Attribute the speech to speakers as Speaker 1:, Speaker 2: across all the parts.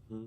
Speaker 1: Hmm.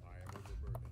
Speaker 2: I am overburdened.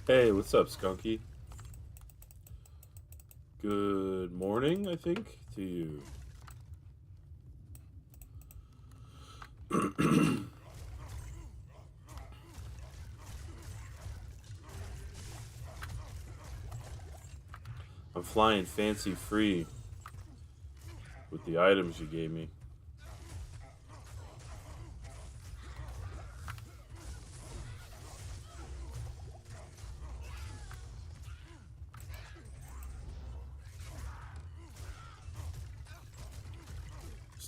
Speaker 1: Hey, what's up, Skunky? Good morning, I think, to you. I'm flying fancy free with the items you gave me.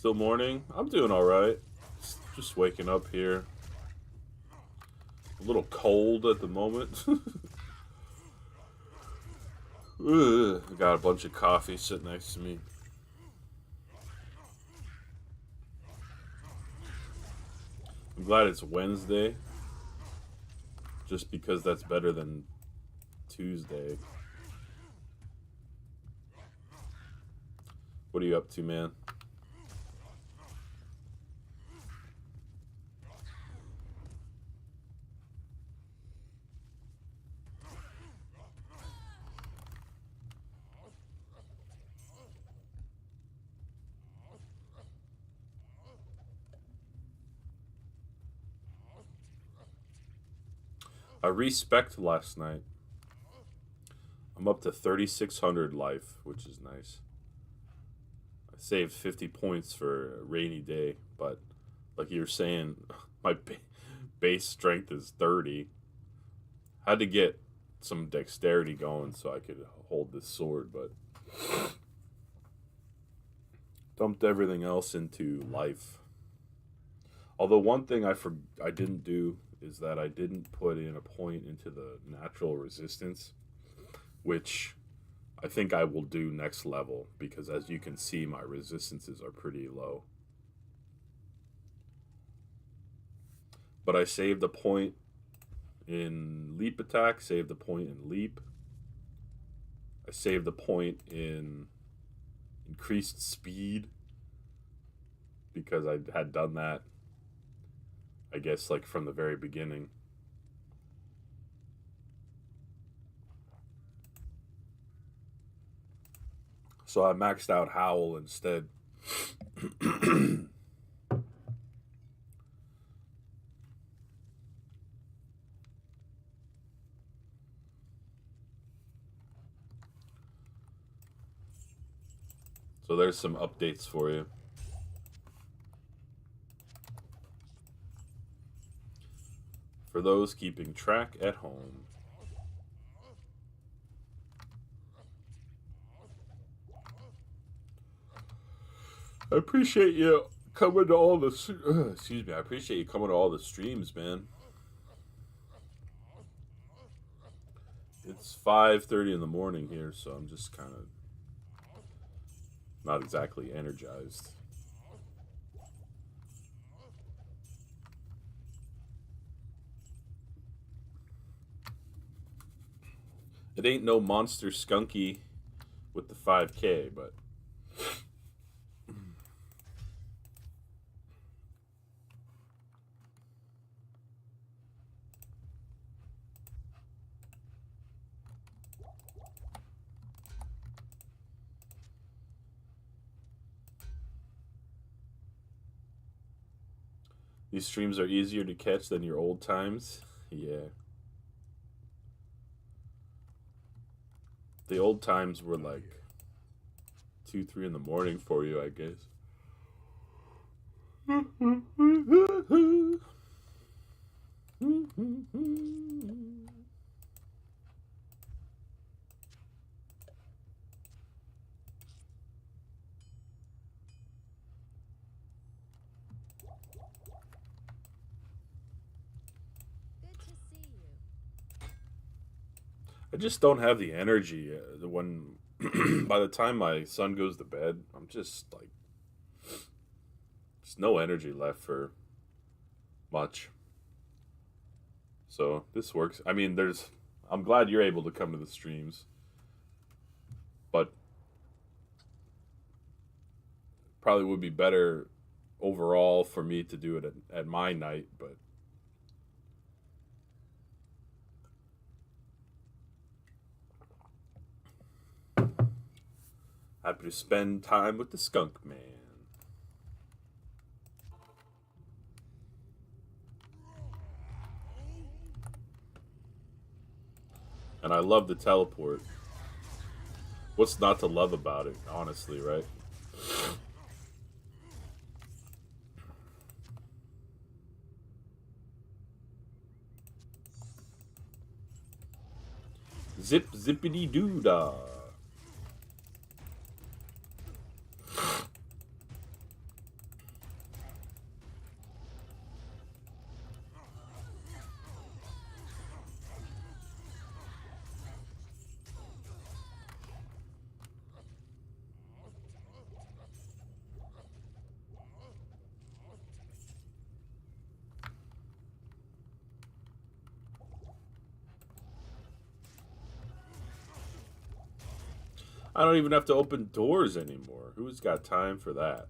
Speaker 1: Still morning? I'm doing alright. Just waking up here. A little cold at the moment. Ugh, I got a bunch of coffee sitting next to me. I'm glad it's Wednesday, just because that's better than Tuesday. What are you up to, man? I respect last night. I'm up to 3,600 life, which is nice. I saved 50 points for a rainy day, but like you were saying, my base strength is 30. Had to get some dexterity going so I could hold this sword, but dumped everything else into life. Although one thing I didn't do is that I didn't put in a point into the natural resistance, which I think I will do next level because as you can see my resistances are pretty low. But I saved a point in leap attack, saved a point in leap. I saved a point in increased speed because I had done that, I guess, like from the very beginning. So I maxed out Howl instead. So there's some updates for you. For those keeping track at home. I appreciate you coming to all the excuse me. I appreciate you coming to all the streams, man. It's 5:30 in the morning here, so I'm just kind of not exactly energized. It ain't no monster skunky with the 5K, but these streams are easier to catch than your old times. Yeah. The old times were like 2, 3 in the morning for you, I guess. I just don't have the energy. When by the time my son goes to bed, I'm just like, there's no energy left for much. So this works. I mean, I'm glad you're able to come to the streams, but probably would be better overall for me to do it at my night, but happy to spend time with the skunk man. And I love the teleport. What's not to love about it, honestly, right? Zip zippity doo dah. I don't even have to open doors anymore. Who's got time for that?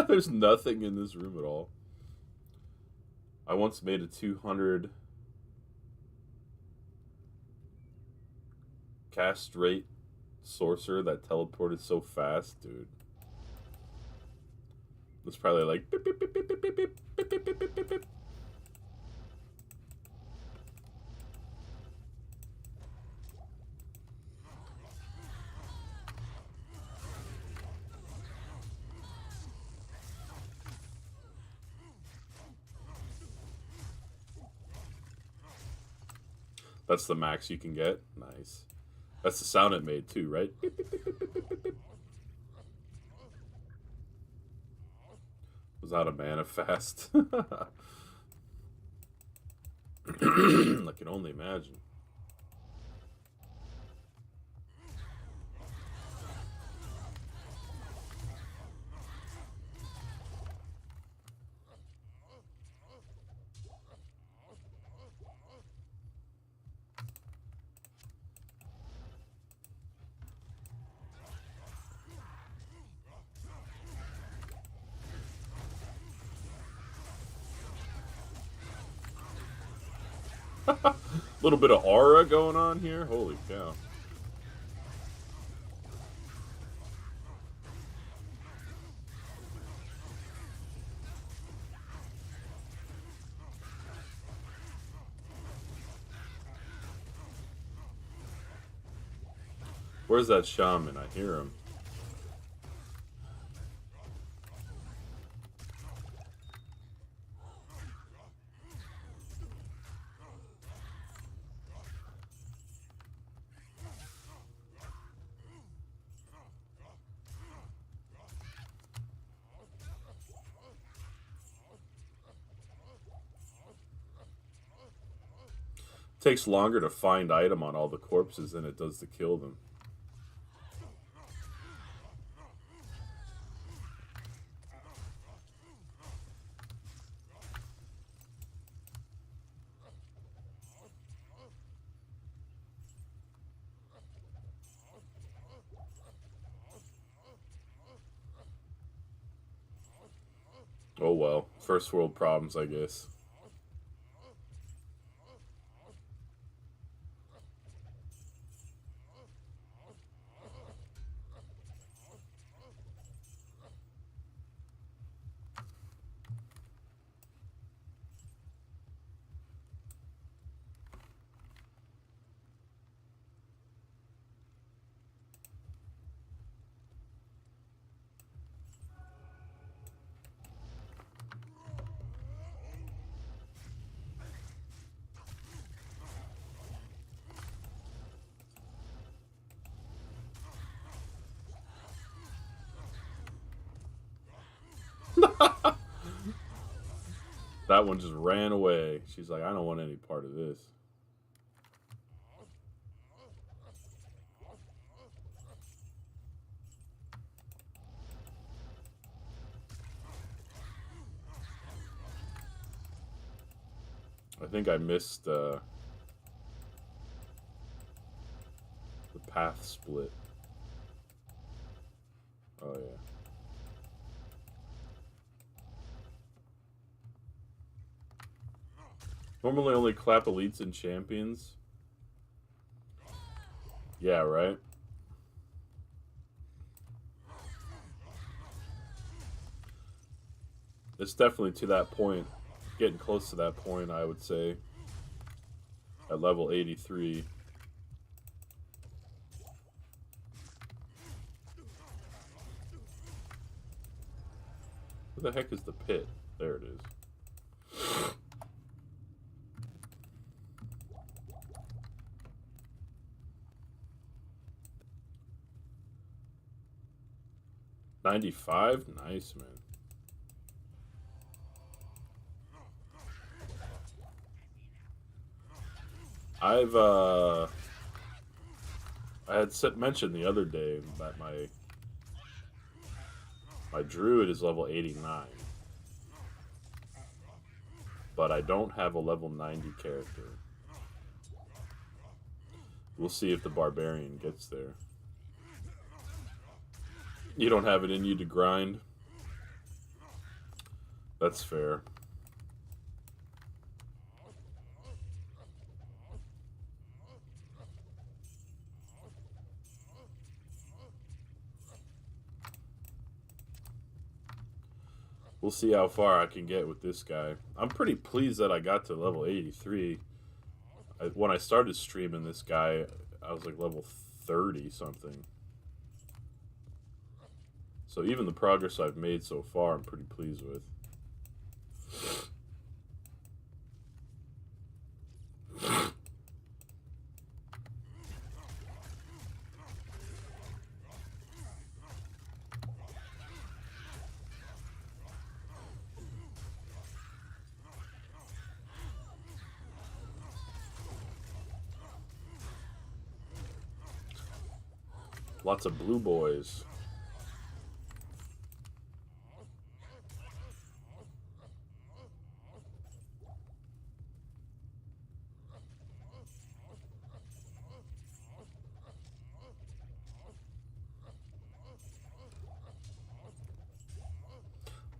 Speaker 1: There's nothing in this room at all. I once made a 200 cast rate sorcerer that teleported so fast, dude. It's probably like beep, beep, beep, beep, beep, beep, beep, beep, beep, beep, beep, beep. That's the max you can get. Nice. That's the sound it made too, right? Beep, beep, beep, beep, beep, beep, beep. Was out of mana fast. I can only imagine. A little bit of aura going on here. Holy cow. Where's that shaman? I hear him. Takes longer to find item on all the corpses than it does to kill them. Oh well, first world problems, I guess. That one just ran away. She's like, I don't want any part of this. I think I missed the path split. Oh yeah. Normally only clap elites and champions. Yeah, right? It's definitely to that point. Getting close to that point, I would say. At level 83. Where the heck is the pit? There it is. $95? Nice, man. I had mentioned the other day that my druid is level 89. But I don't have a level 90 character. We'll see if the Barbarian gets there. You don't have it in you to grind? That's fair. We'll see how far I can get with this guy. I'm pretty pleased that I got to level 83. When I started streaming this guy, I was like level 30 something. So even the progress I've made so far, I'm pretty pleased with. Lots of blue boys.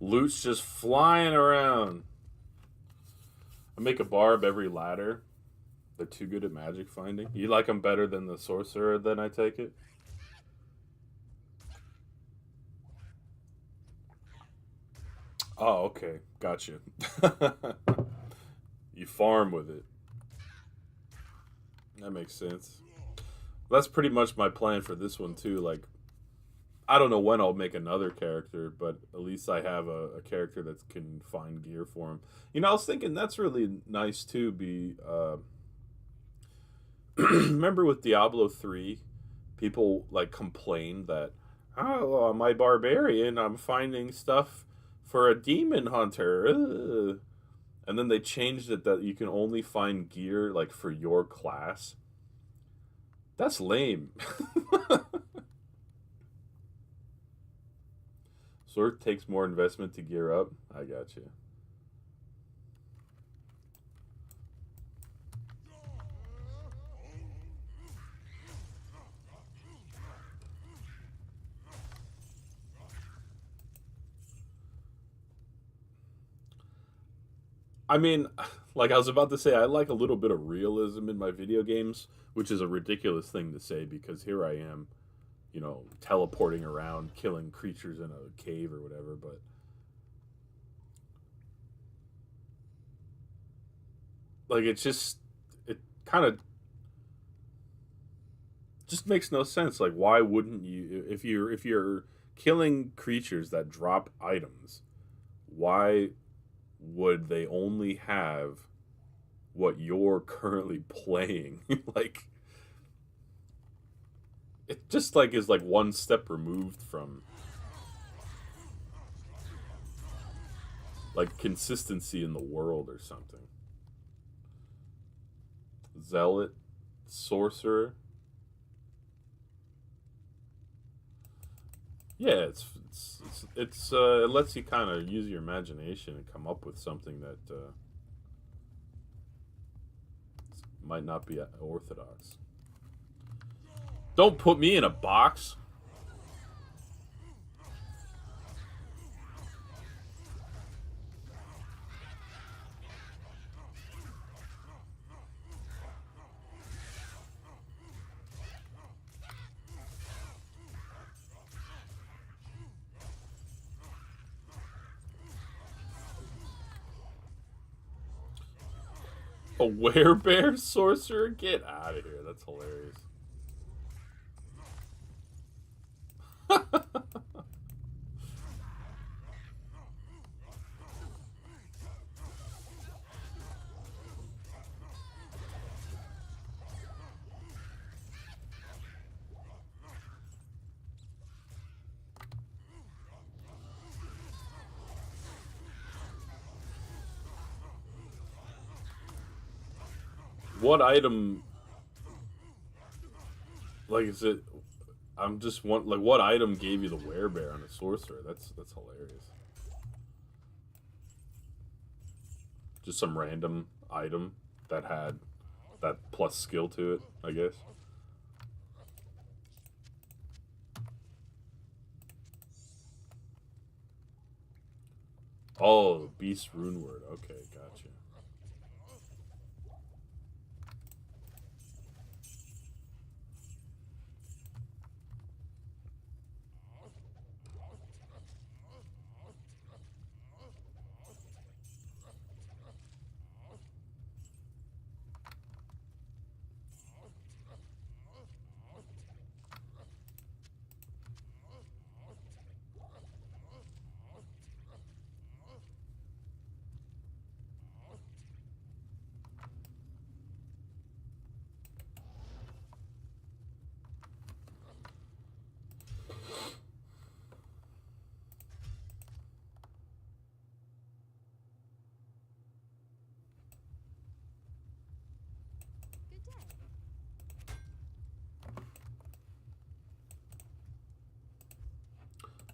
Speaker 1: Loot's just flying around. I make a barb every ladder. They're too good at magic finding. You like them better than the sorcerer, then I take it? Oh, okay. Gotcha. You farm with it. That makes sense. That's pretty much my plan for this one, too. Like, I don't know when I'll make another character, but at least I have a character that can find gear for him. You know, I was thinking that's really nice, too. Remember with Diablo 3, people, like, complained that, oh, my barbarian, I'm finding stuff for a demon hunter. Ugh. And then they changed it that you can only find gear like for your class. That's lame. Sword takes more investment to gear up. I got you. I mean, like I was about to say, I like a little bit of realism in my video games, which is a ridiculous thing to say because here I am, you know, teleporting around, killing creatures in a cave or whatever. But like, it kind of just makes no sense. Like, why wouldn't you, if you're killing creatures that drop items, why would they only have what you're currently playing? Like, it just like is like one step removed from like consistency in the world or something. Zealot, sorcerer. Yeah, it lets you kind of use your imagination and come up with something that might not be orthodox. Don't put me in a box. A werebear sorcerer? Get out of here. That's hilarious. What item? Like, is it? I'm just want like what item gave you the werebear on a sorcerer? That's hilarious. Just some random item that had that plus skill to it, I guess. Oh, beast rune word. Okay, gotcha.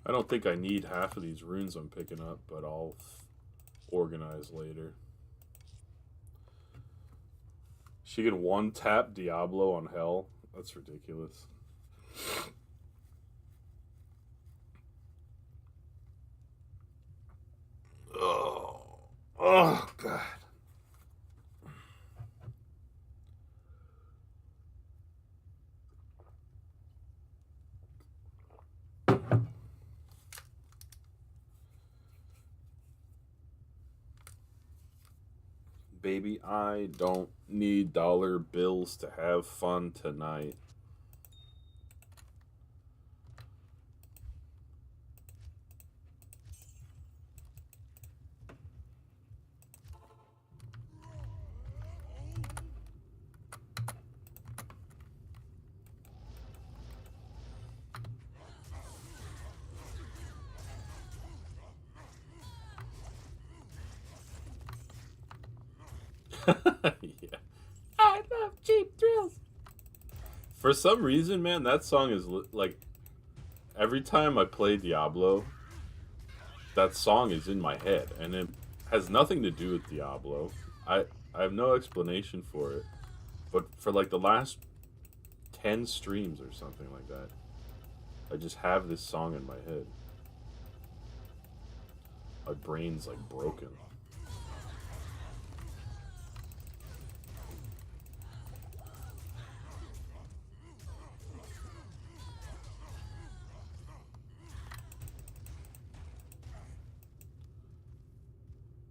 Speaker 1: I don't think I need half of these runes I'm picking up, but I'll organize later. She can one tap Diablo on Hell. That's ridiculous. Oh, oh God. Baby, I don't need dollar bills to have fun tonight. Yeah. I love cheap thrills. For some reason, man, that song is like every time I play Diablo, that song is in my head, and it has nothing to do with Diablo. I I have no explanation for it, but for like the last 10 streams or something like that, I just have this song in my head. My brain's like broken.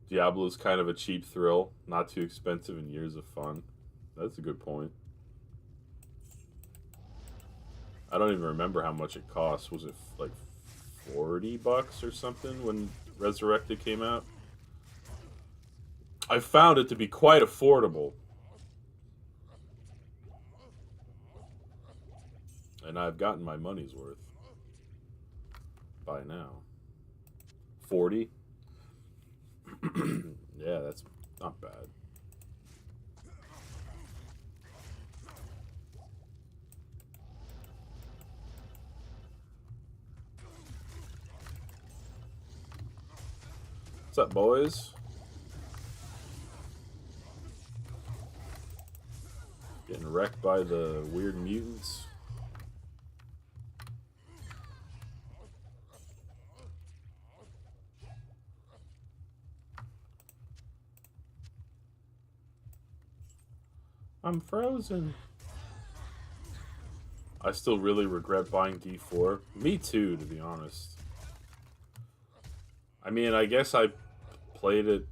Speaker 1: Diablo's kind of a cheap thrill, not too expensive and years of fun. That's a good point. I don't even remember how much it cost. Was it like $40 or something when Resurrected came out? I found it to be quite affordable, and I've gotten my money's worth by now. 40? Yeah, that's not bad. What's up, boys? Getting wrecked by the weird mutants. I'm frozen. I still really regret buying D4. Me too, to be honest. I mean, I guess I played it,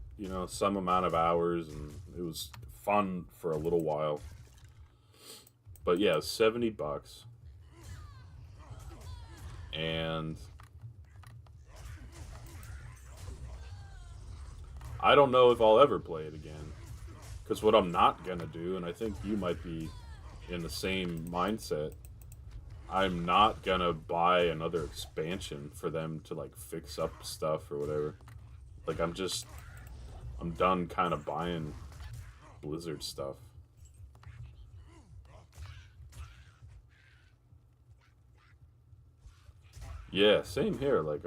Speaker 1: some amount of hours, and it was fun for a little while. But yeah, $70, and I don't know if I'll ever play it again. Because what I'm not gonna do, and I think you might be in the same mindset, I'm not gonna buy another expansion for them to like fix up stuff or whatever. Like I'm done kind of buying Blizzard stuff. Yeah, same here. Like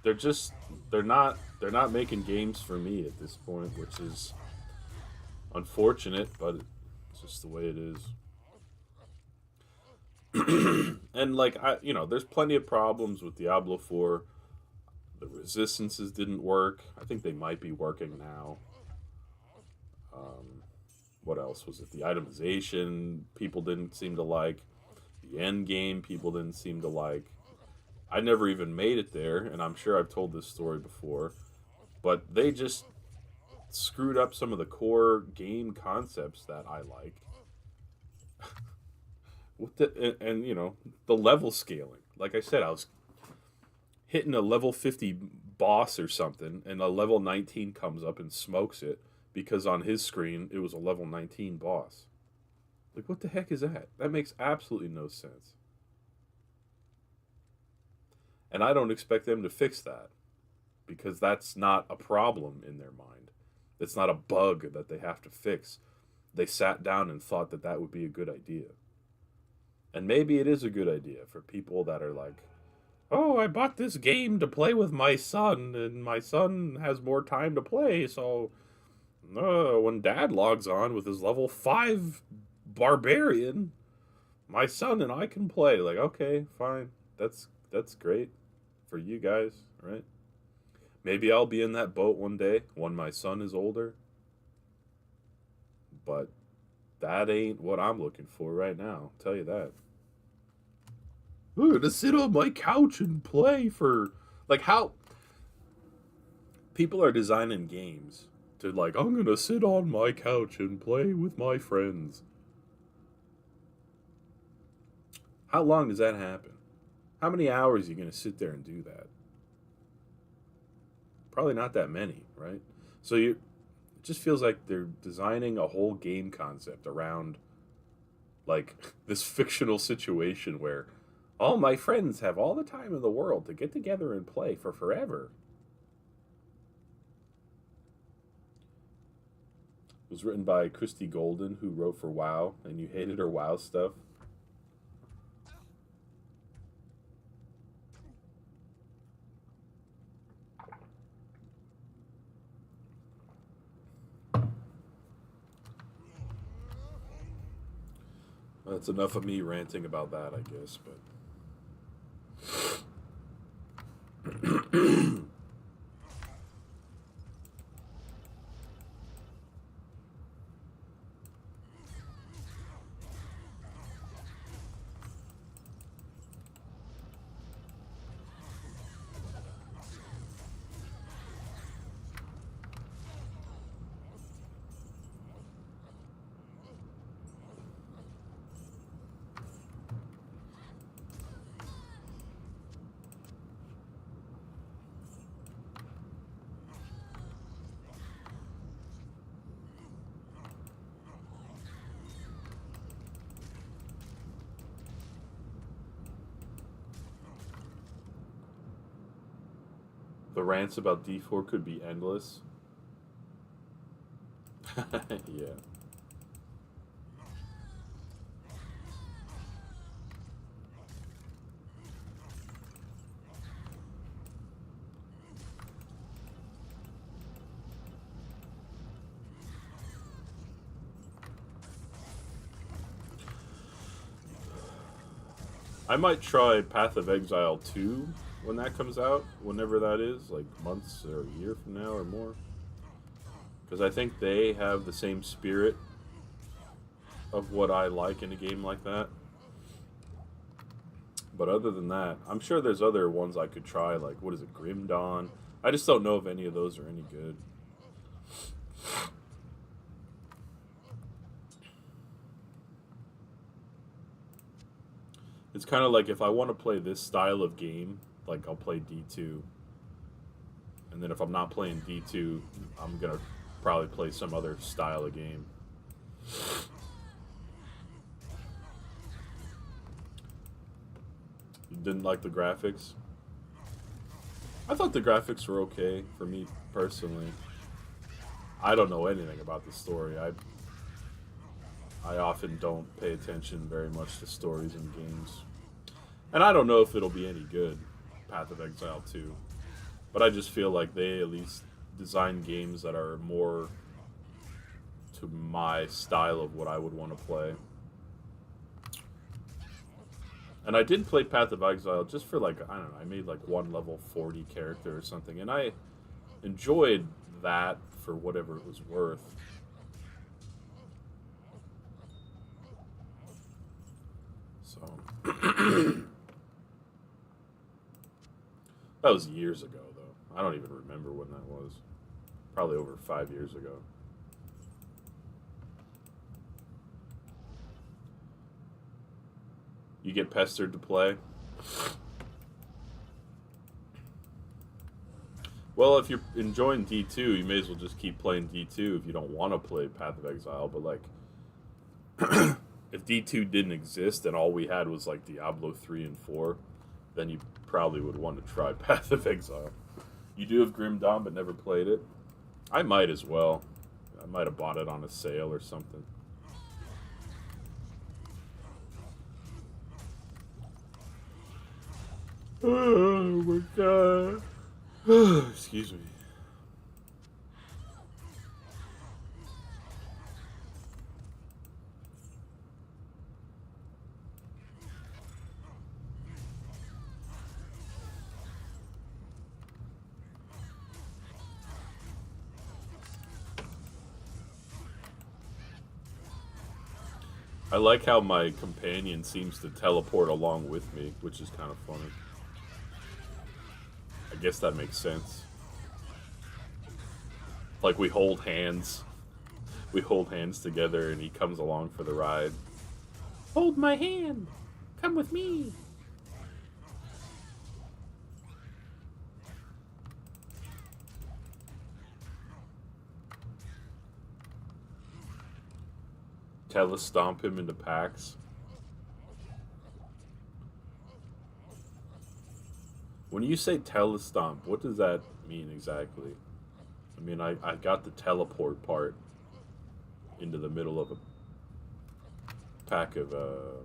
Speaker 1: they're just they're not making games for me at this point, which is unfortunate, but it's just the way it is. And like there's plenty of problems with Diablo 4. The resistances didn't work. I think they might be working now. What else was it? The itemization people didn't seem to like. The end game people didn't seem to like. I never even made it there, and I'm sure I've told this story before, but they just screwed up some of the core game concepts that I like. And the level scaling. Like I said, I was hitting a level 50 boss or something, and a level 19 comes up and smokes it because on his screen it was a level 19 boss. Like, what the heck is that? That makes absolutely no sense. And I don't expect them to fix that because that's not a problem in their mind. It's not a bug that they have to fix. They sat down and thought that that would be a good idea. And maybe it is a good idea for people that are like Oh, I bought this game to play with my son, and my son has more time to play, so when Dad logs on with his level 5 Barbarian, my son and I can play. Like, okay, fine. That's great for you guys, right? Maybe I'll be in that boat one day when my son is older, but that ain't what I'm looking for right now. I'll tell you that. I'm gonna sit on my couch and play for like how people are designing games to like I'm gonna sit on my couch and play with my friends. How long does that happen? How many hours are you gonna sit there and do that? Probably not that many, right? So you it just feels like they're designing a whole game concept around like this fictional situation where all my friends have all the time in the world to get together and play for forever. It was written by Christy Golden, who wrote for WoW, and you hated her WoW stuff. That's enough of me ranting about that, I guess. But the rants about D4 could be endless. Yeah. I might try Path of Exile 2 when that comes out, whenever that is, like months or a year from now or more. Because I think they have the same spirit of what I like in a game like that. But other than that, I'm sure there's other ones I could try, like, what is it, Grim Dawn? I just don't know if any of those are any good. It's kind of like if I want to play this style of game, like I'll play D2. And then if I'm not playing D2, I'm going to probably play some other style of game. You didn't like the graphics? I thought the graphics were okay for me personally. I don't know anything about the story. I often don't pay attention very much to stories in games. And I don't know if it'll be any good, Path of Exile 2. But I just feel like they at least design games that are more to my style of what I would want to play. And I did play Path of Exile just for like, I don't know, I made like one level 40 character or something. And I enjoyed that for whatever it was worth. So. That was years ago, though. I don't even remember when that was. Probably over 5 years ago. You get pestered to play? Well, if you're enjoying D2, you may as well just keep playing D2 if you don't want to play Path of Exile. But, like, if D2 didn't exist and all we had was, like, Diablo 3 and 4, then you probably would want to try Path of Exile. You do have Grim Dawn, but never played it. I might as well. I might have bought it on a sale or something. Oh my god. Excuse me. I like how my companion seems to teleport along with me, which is kind of funny. I guess that makes sense. Like we hold hands. We hold hands together and he comes along for the ride. Hold my hand. Come with me. Telestomp him into packs. When you say telestomp, what does that mean exactly? I mean, I got the teleport part into the middle of a pack of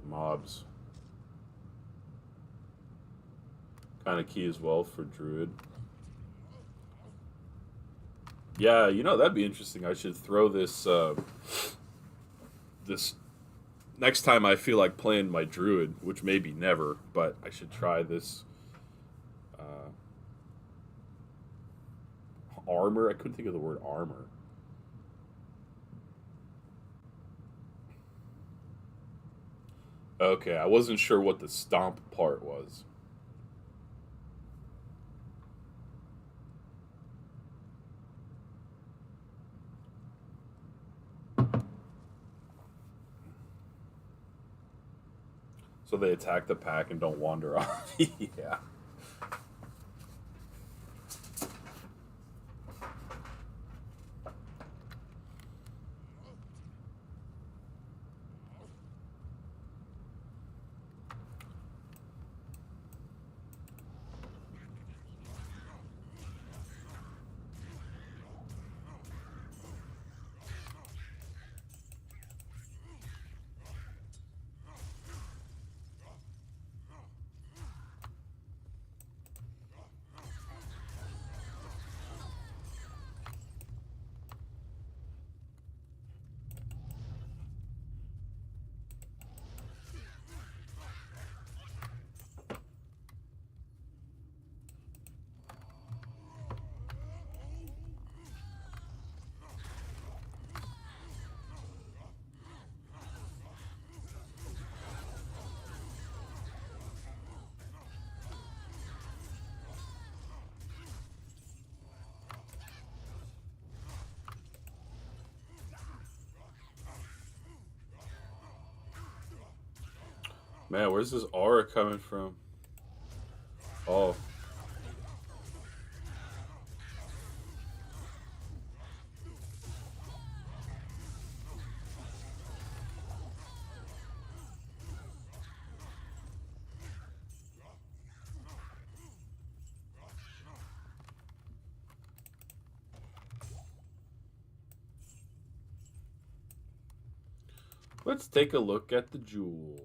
Speaker 1: mobs. Kind of key as well for Druid. Yeah, you know, that'd be interesting. I should throw this next time I feel like playing my Druid, which maybe never, but I should try this armor. I couldn't think of the word armor. Okay, I wasn't sure what the stomp part was. So they attack the pack and don't wander off. Yeah. Man, where's this aura coming from? Oh, let's take a look at the jewel.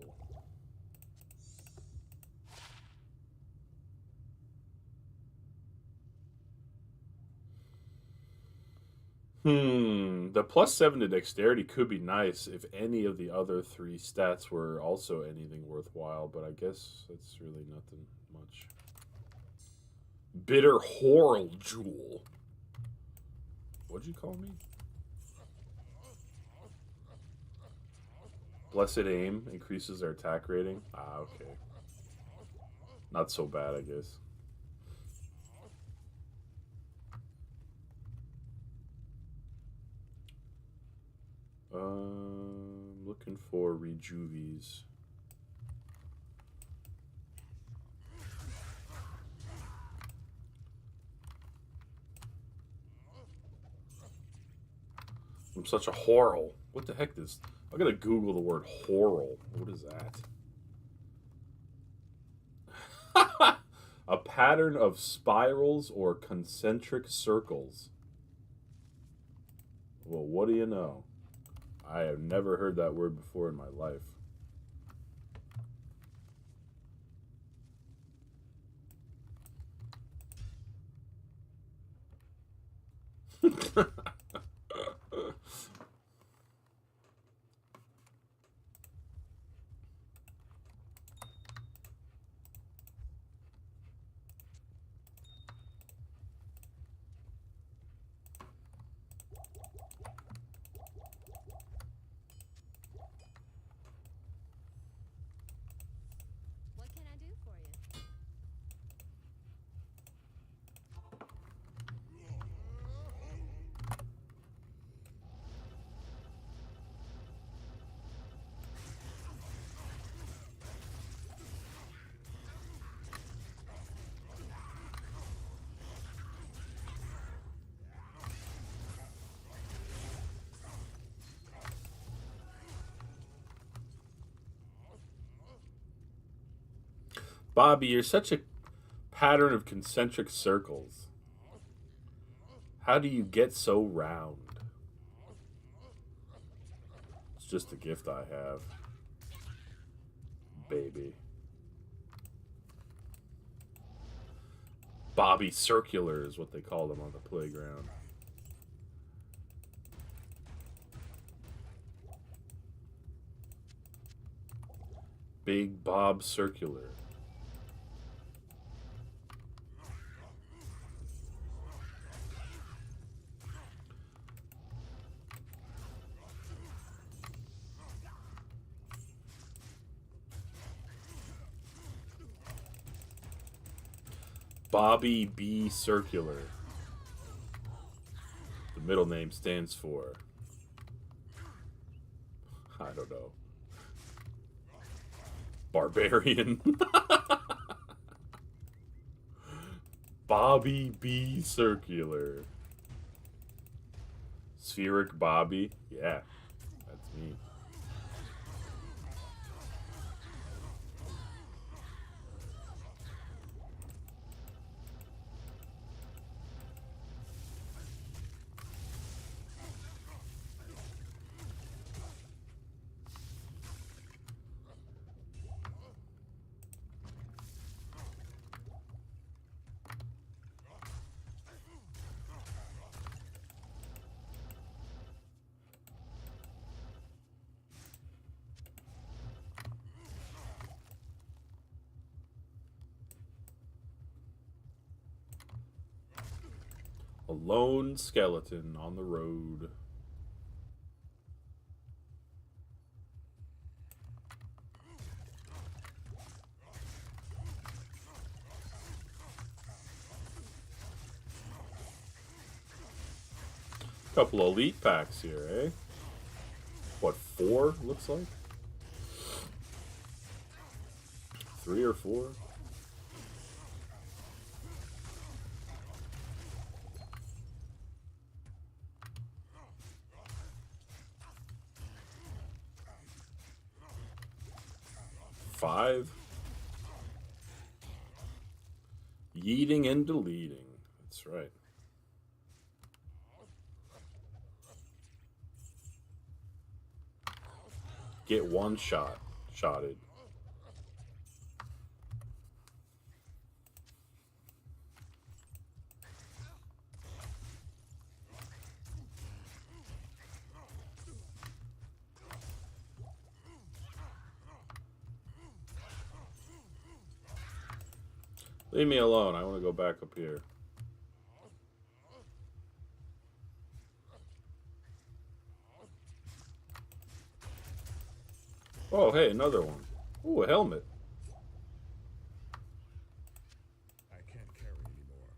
Speaker 1: The +7 to dexterity could be nice if any of the other three stats were also anything worthwhile, but I guess that's really nothing much. Bitter Horror Jewel. What'd you call me? Blessed Aim increases their attack rating. Ah, okay. Not so bad, I guess. Looking for rejuvies. I'm such a horror. What the heck is? I'm gonna Google the word horror. What is that? A pattern of spirals or concentric circles. Well, what do you know? I have never heard that word before in my life.
Speaker 3: What can I do for you?
Speaker 1: Bobby, you're such a pattern of concentric circles. How do you get so round? It's just a gift I have, baby. Bobby Circular is what they call them on the playground. Big Bob Circular. Bobby B. Circular. The middle name stands for, I don't know, Barbarian. Bobby B. Circular. Spheric Bobby. Yeah, that's me. A lone skeleton on the road. Couple elite packs here, eh? What, 4 looks like? 3 or 4? Five. Yeeting and deleting. That's right. Get one shotted. Leave me alone. I want to go back up here. Oh, hey, another one. Ooh, a helmet.
Speaker 2: I can't carry anymore.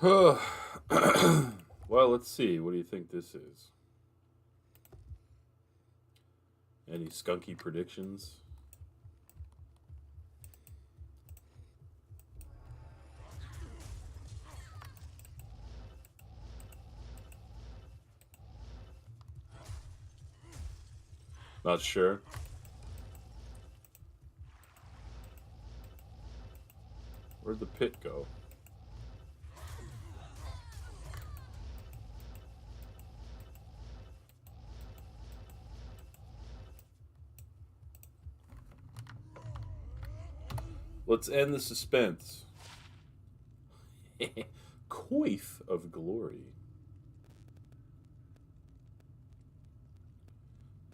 Speaker 1: Well, let's see. What do you think this is? Any skunky predictions? Not sure. Where'd the pit go? Let's end the suspense. Coif of glory.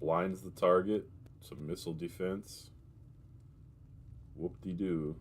Speaker 1: Blinds the target. Some missile defense. Whoop-de-doo.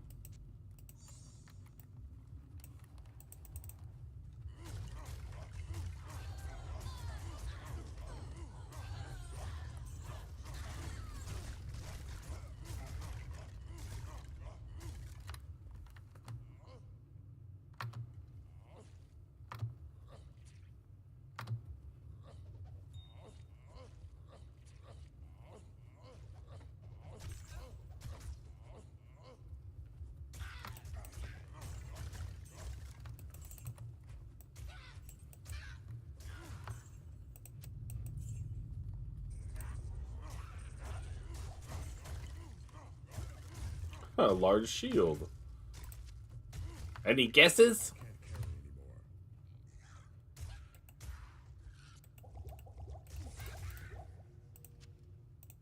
Speaker 1: A large shield. Any guesses?
Speaker 2: Can't carry anymore.
Speaker 3: Yes.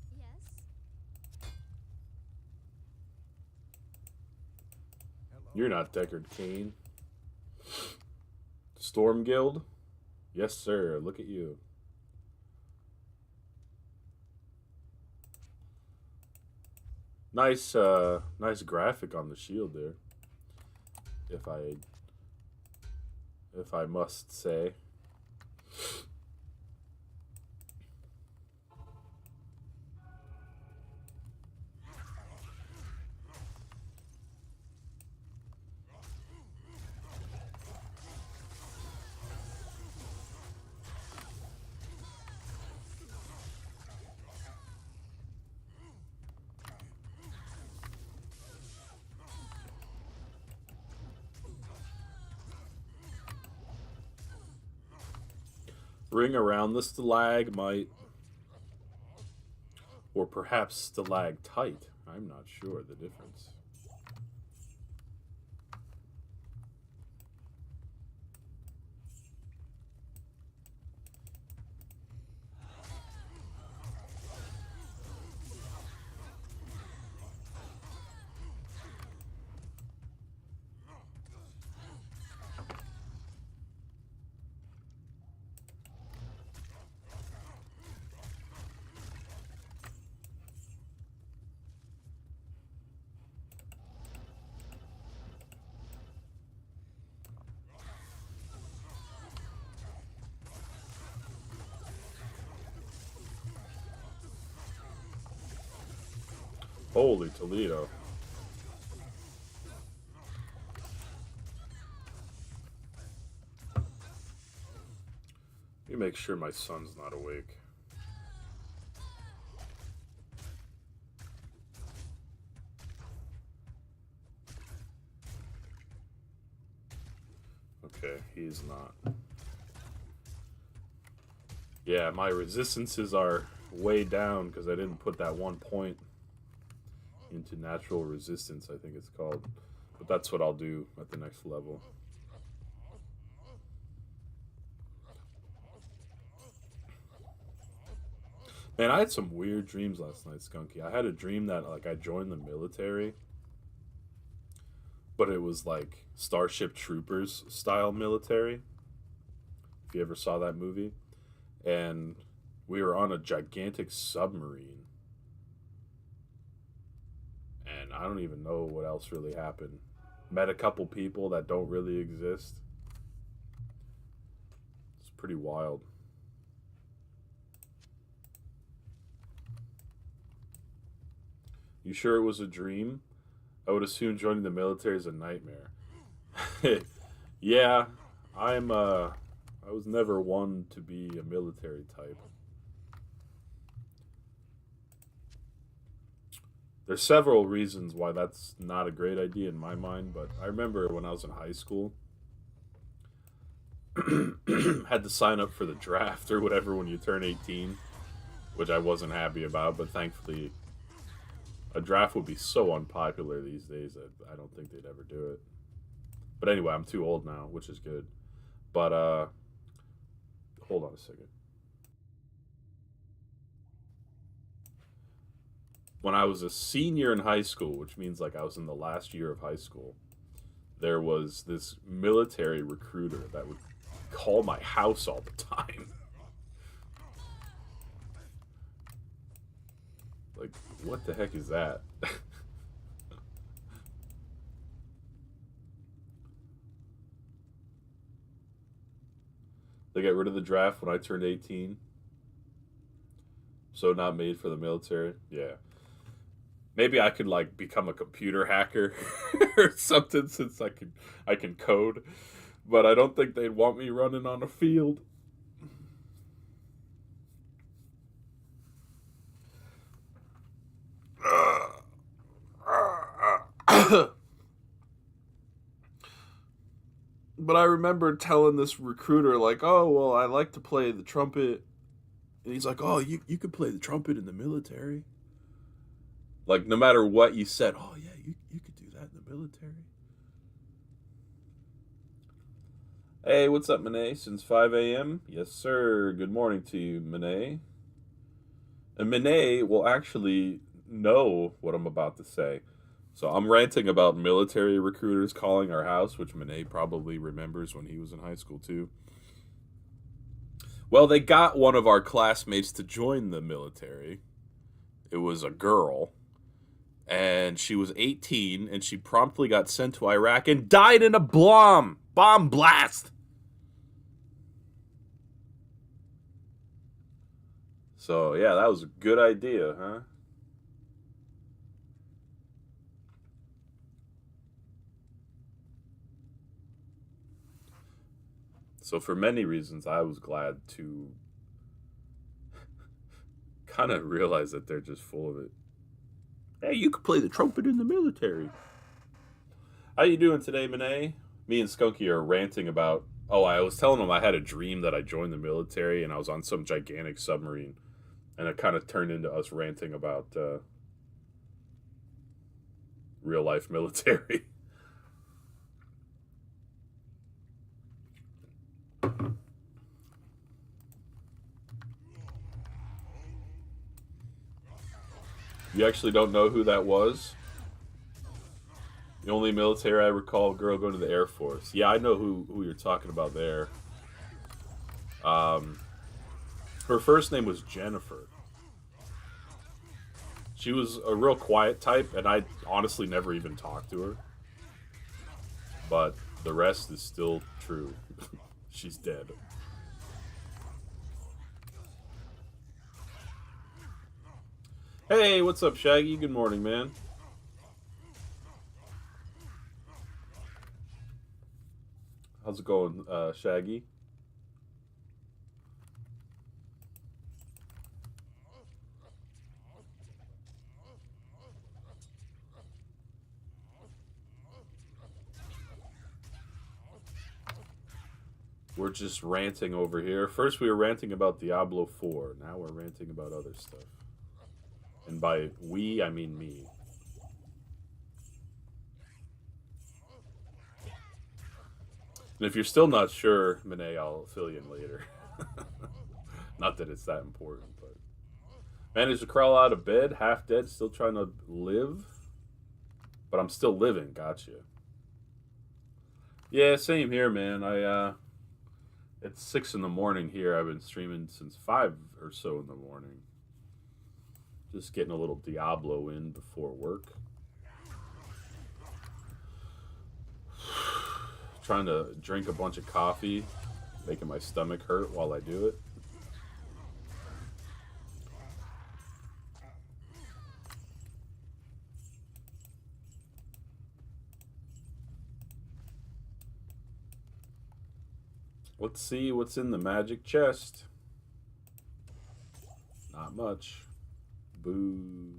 Speaker 2: Hello.
Speaker 1: You're not Deckard Cain. Storm Guild? Yes, sir. Look at you. Nice graphic on the shield there. If I must say. Ring around the stalagmite. Or perhaps stalactite. I'm not sure the difference. Holy Toledo. Let me make sure my son's not awake. Okay, he's not. Yeah, my resistances are way down because I didn't put that 1 point into natural resistance, I think it's called. But that's what I'll do at the next level. Man, I had some weird dreams last night, Skunky. I had a dream that like I joined the military, but it was like Starship Troopers style military. If you ever saw that movie. And we were on a gigantic submarine. And I don't even know what else really happened. met a couple people that don't really exist. It's pretty wild. You sure it was a dream? I would assume joining the military is a nightmare. Yeah, I was never one to be a military type. There's several reasons why that's not a great idea in my mind, but I remember when I was in high school, had to sign up for the draft or whatever when you turn 18, which I wasn't happy about, but thankfully a draft would be so unpopular these days that I don't think they'd ever do it. But anyway, I'm too old now, which is good. But hold on a second. When I was a senior in high school, which means like I was in the last year of high school, there was this military recruiter that would call my house all the time. Like, what the heck is that? They got rid of the draft when I turned 18. So not made for the military. Yeah. Maybe I could like become a computer hacker or something since I can code. But I don't think they'd want me running on a field. But I remember telling this recruiter, like, oh, well, I like to play the trumpet. And he's like, oh, you could play the trumpet in the military. Like, no matter what you said, oh, yeah, you could do that in the military. Hey, what's up, Monet? Since 5 a.m.? Yes, sir. Good morning to you, Monet. And Monet will actually know what I'm about to say. So I'm ranting about military recruiters calling our house, which Monet probably remembers when he was in high school too. Well, they got one of our classmates to join the military. It was a girl. And she was 18, and she promptly got sent to Iraq and died in a bomb blast. So, yeah, that was a good idea, huh? So for many reasons, I was glad to kind of realize that they're just full of it. Hey, you could play the trumpet in the military. How you doing today, Monet? Me and Skunky are ranting about... Oh, I was telling him I had a dream that I joined the military and I was on some gigantic submarine. And it kind of turned into us ranting about real-life military. You actually don't know who that was? The only military I recall, a girl going to the Air Force. Yeah, I know who you're talking about there. Her first name was Jennifer. She was a real quiet type, and I honestly never even talked to her. But the rest is still true. She's dead. Hey, what's up, Shaggy? Good morning, man. How's it going, Shaggy? We're just ranting over here. First, we were ranting about Diablo 4. Now we're ranting about other stuff. And by we, I mean me. And if you're still not sure, Monet, I'll fill you in later. Not that it's that important, but... Managed to crawl out of bed, half dead, still trying to live. But I'm still living, gotcha. Yeah, same here, man. It's 6 in the morning here. I've been streaming since 5 or so in the morning. Just getting a little Diablo in before work. trying to drink a bunch of coffee, making my stomach hurt while I do it. Let's see what's in the magic chest. Not much. Boo.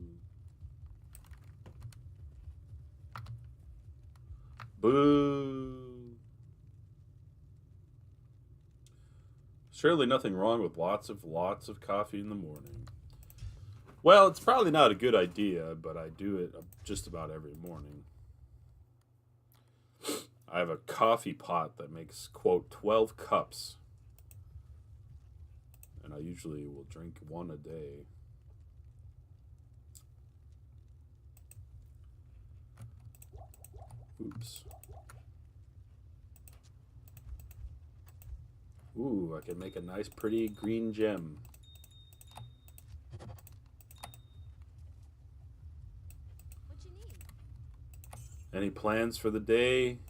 Speaker 1: Boo. Surely nothing wrong with lots of coffee in the morning. Well, it's probably not a good idea, but I do it just about every morning. I have a coffee pot that makes, quote, 12 cups. And I usually will drink one a day. Oops. Ooh, I can make a nice, pretty green gem.
Speaker 3: What you need?
Speaker 1: Any plans for the day,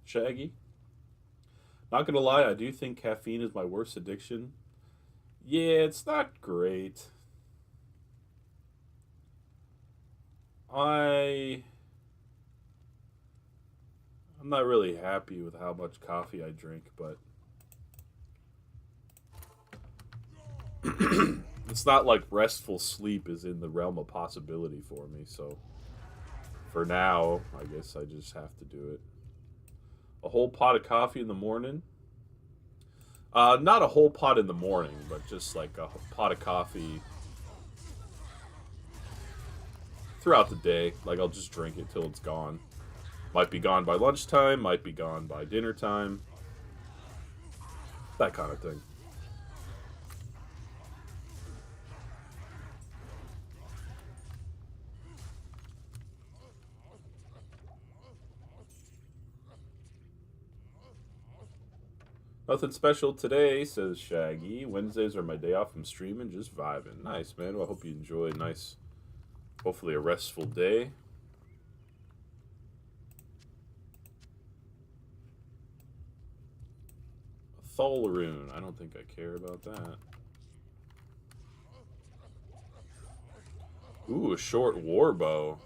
Speaker 1: Shaggy? Not gonna lie, I do think caffeine is my worst addiction. Yeah, it's not great. I'm not really happy with how much coffee I drink, but it's not like restful sleep is in the realm of possibility for me, so for now, I guess I just have to do it. A whole pot of coffee in the morning? Not a whole pot in the morning, but just like a pot of coffee throughout the day. Like, I'll just drink it till it's gone. Might be gone by lunchtime, might be gone by dinner time. That kind of thing. Nothing special today, says Shaggy. Wednesdays are my day off from streaming, just vibing. Nice, man. Well, I hope you enjoy a nice, hopefully a restful day. Tholaroon. I don't think I care about that. Ooh, a short war bow.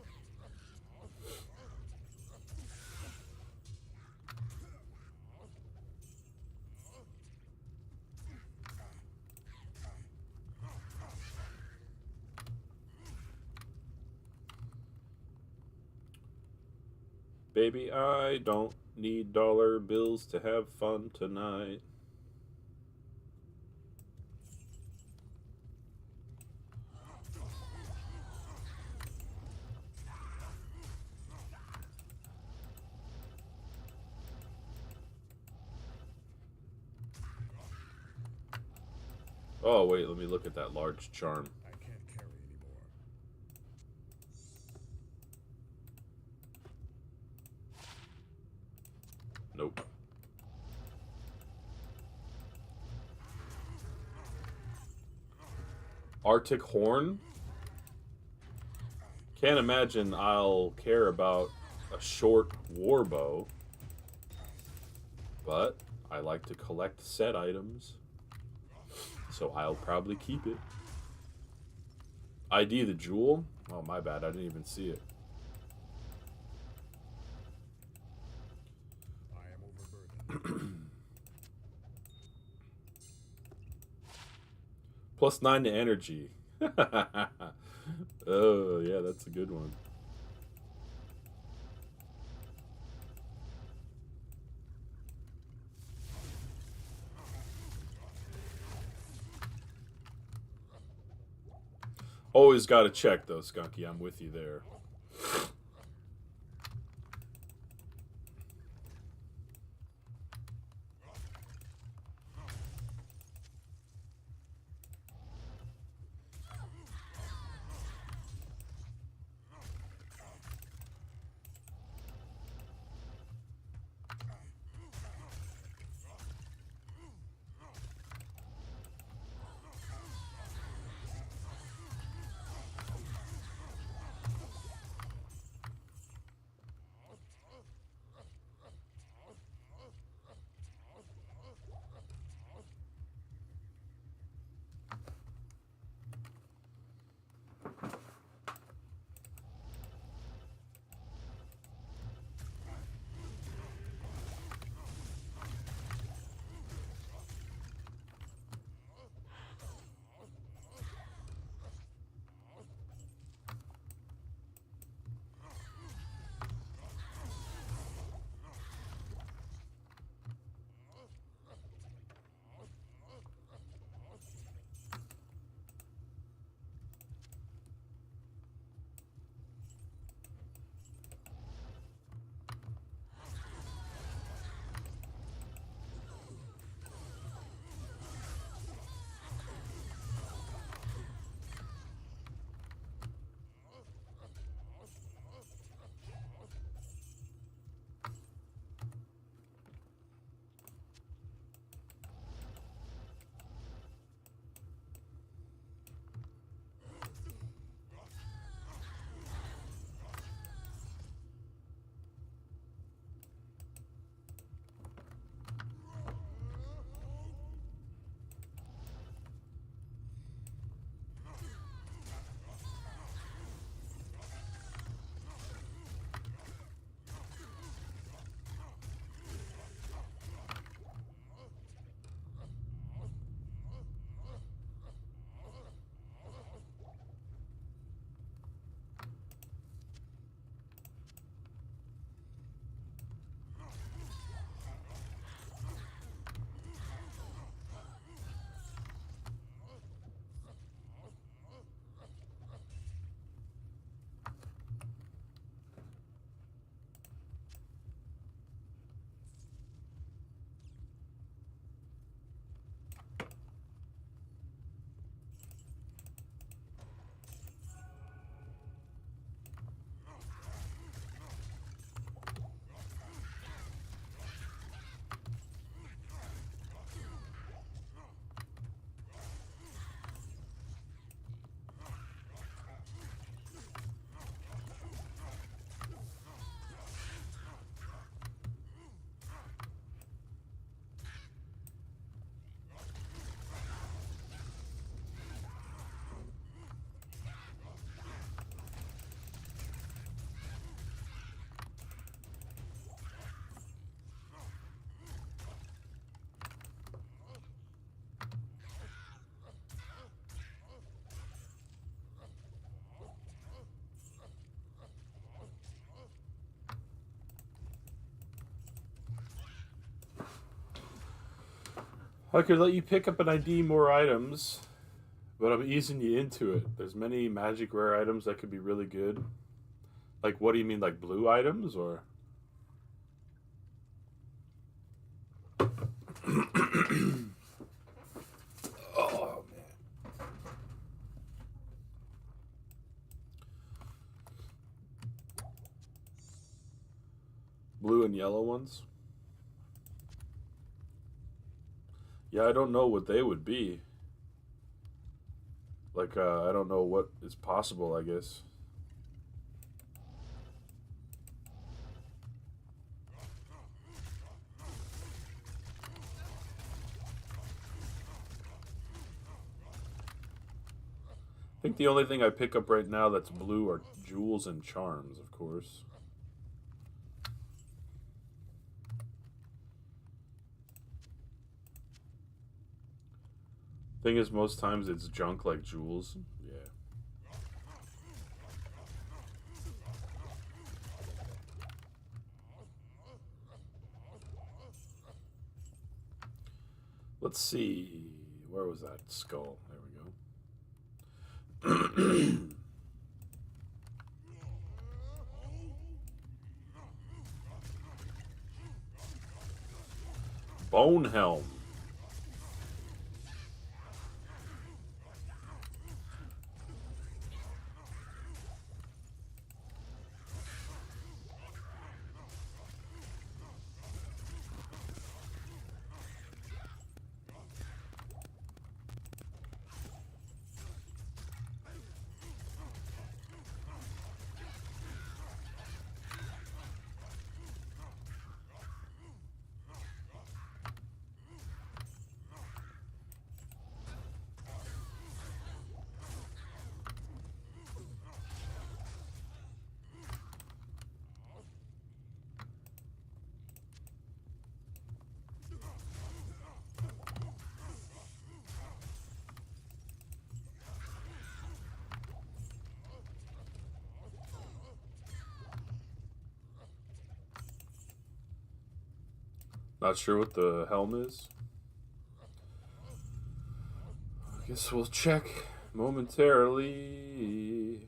Speaker 1: Baby, I don't need dollar bills to have fun tonight. Oh, wait, let me look at that large charm.
Speaker 2: I can't carry anymore.
Speaker 1: Nope. Arctic Horn? Can't imagine I'll care about a short warbow. But I like to collect set items. So I'll probably keep it. ID the jewel? Oh, my bad. I didn't even see it.
Speaker 2: I am overburdened.
Speaker 1: +9 to energy. Oh, yeah, that's a good one. Always got to check, though, Skunky. I'm with you there. I could let you pick up and ID more items, but I'm easing you into it. There's many magic rare items that could be really good. Like, what do you mean, like blue items, or? Oh man, blue and yellow ones. Yeah, I don't know what they would be. Like, I don't know what is possible, I guess. I think the only thing I pick up right now that's blue are jewels and charms, of course. Thing is, most times it's junk like jewels. Yeah. Let's see. Where was that skull? There we go. Bone helm. Not sure what the helm is. I guess we'll check momentarily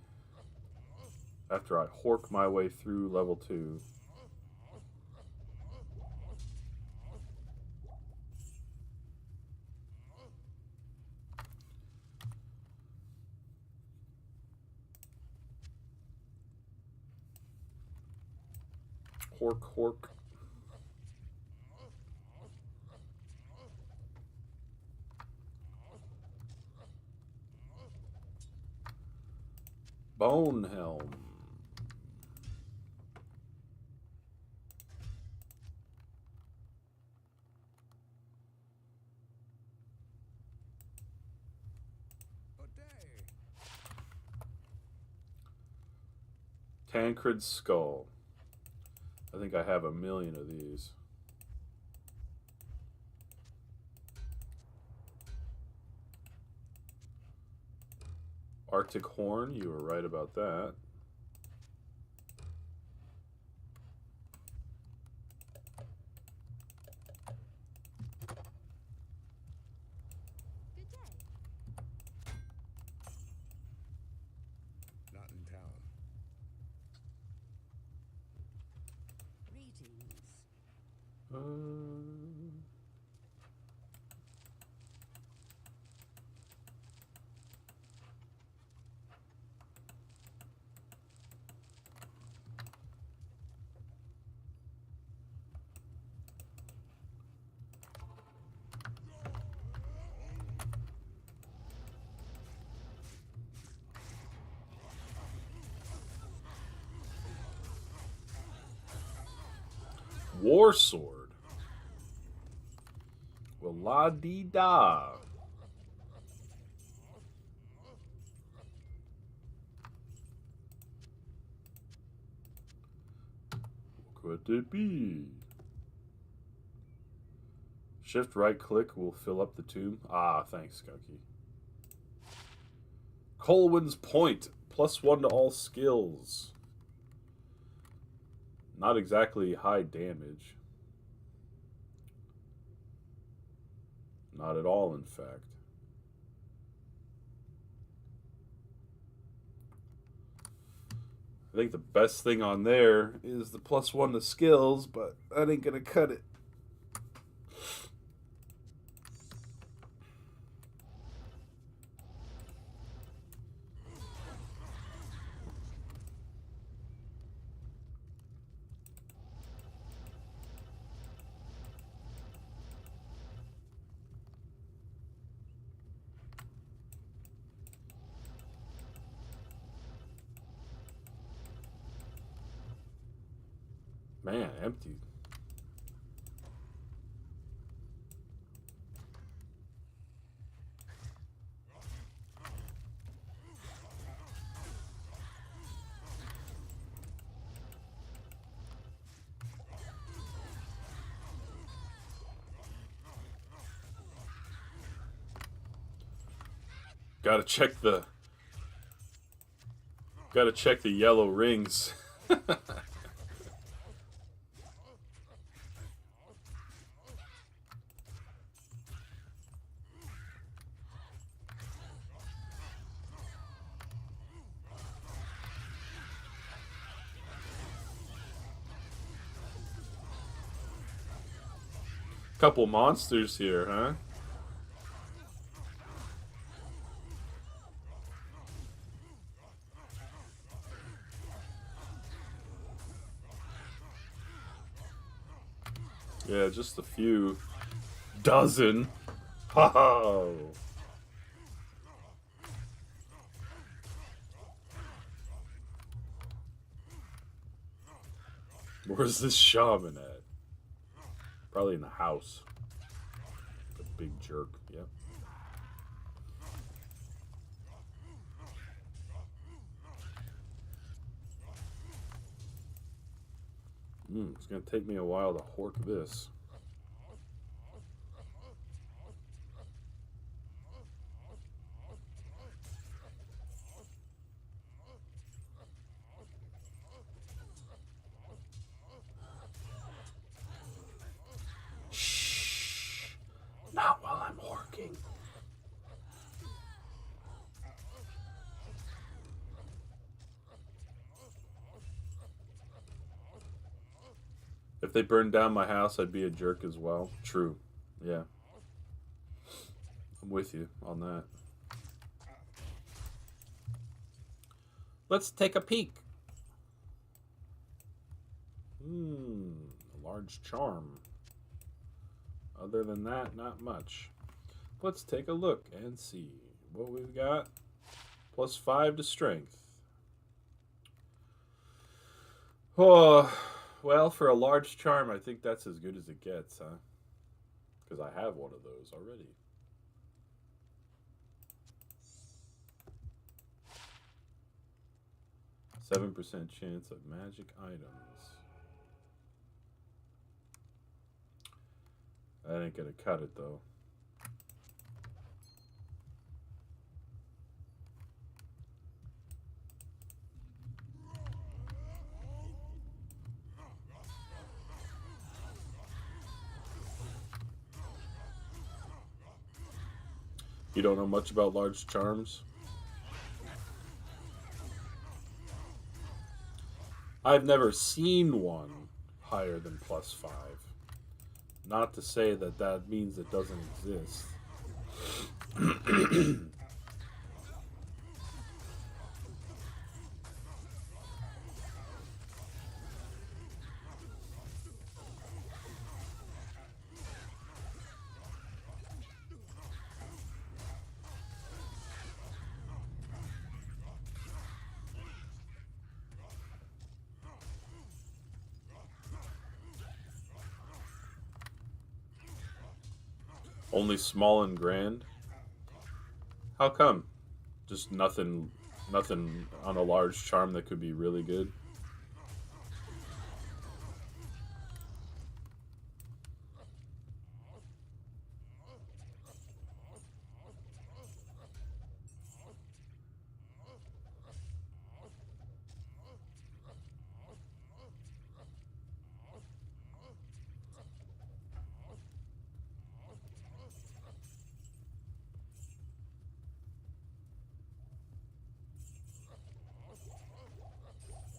Speaker 1: after I hork my way through level 2. Hork, hork. Bone helm. Tancred's skull. I think I have a million of these. Arctic horn, you were right about that.
Speaker 3: Good day.
Speaker 2: Not in town.
Speaker 3: Greetings.
Speaker 1: War sword. Well, la dee da. What could it be? Shift right click will fill up the tomb. Ah, thanks, Skunky. Colwyn's Point. +1 to all skills. Not exactly high damage. Not at all, in fact. I think the best thing on there is the +1 to skills, but that ain't gonna cut it. Man, empty. Gotta check the yellow rings. Couple monsters here, huh? Yeah, just a few dozen. Oh. Where's this shaman at? Probably in the house. A big jerk. Yep. It's gonna take me a while to hork this. Shh. Not while I'm horking. If they burned down my house, I'd be a jerk as well. True. Yeah. I'm with you on that. Let's take a peek. A large charm. Other than that, not much. Let's take a look and see what we've got. +5 to strength. Oh, well, for a large charm, I think that's as good as it gets, huh? Because I have one of those already. %7 chance of magic items. That ain't gonna cut it, though. You don't know much about large charms? I've never seen one higher than +5. Not to say that that means it doesn't exist. Only small and grand? How come? Just nothing on a large charm that could be really good?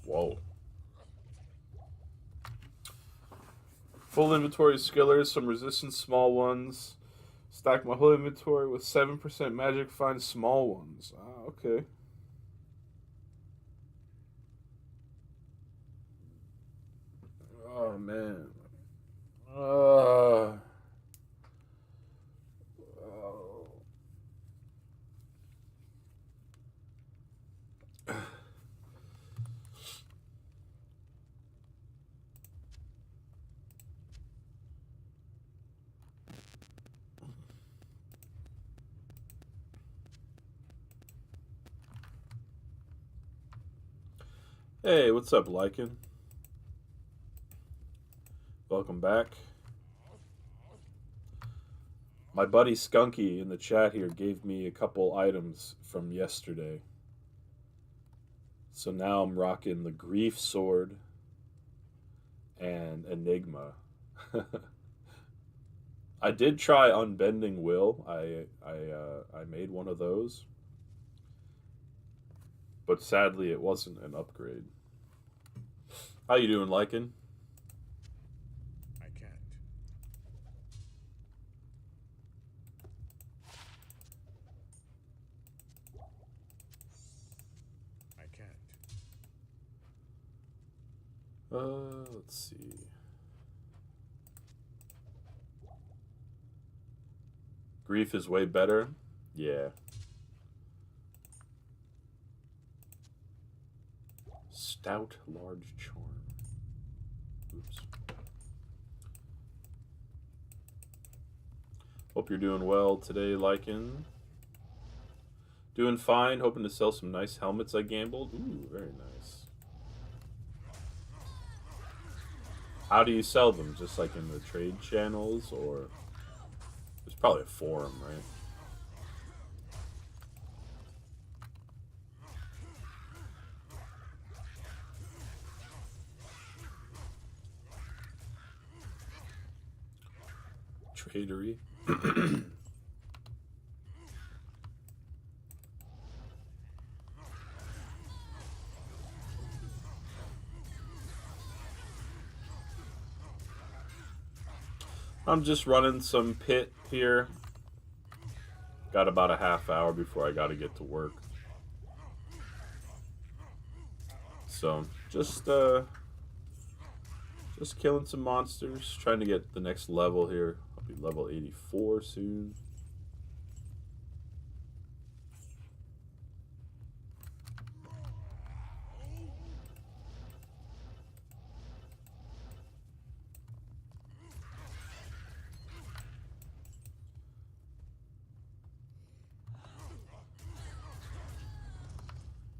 Speaker 1: Whoa. Full inventory skillers, some resistance small ones. Stack my whole inventory with 7% magic, find small ones. Ah, okay. Oh, man. Oh. Hey, what's up, Lycan? Welcome back. My buddy Skunky in the chat here gave me a couple items from yesterday. So now I'm rocking the Grief Sword and Enigma. I did try Unbending Will. I made one of those. But sadly it wasn't an upgrade. How you doing, Lycan?
Speaker 2: I can't. I can't.
Speaker 1: Let's see. Grief is way better. Yeah. Stout large charm. Oops. Hope you're doing well today, Lycan. Doing fine. Hoping to sell some nice helmets I gambled. Ooh, very nice. How do you sell them? Just like in the trade channels, or there's probably a forum, right? Tradery. I'm just running some pit here. Got about a half hour before I got to get to work. So just killing some monsters, trying to get the next level here. I'll be level 84 soon.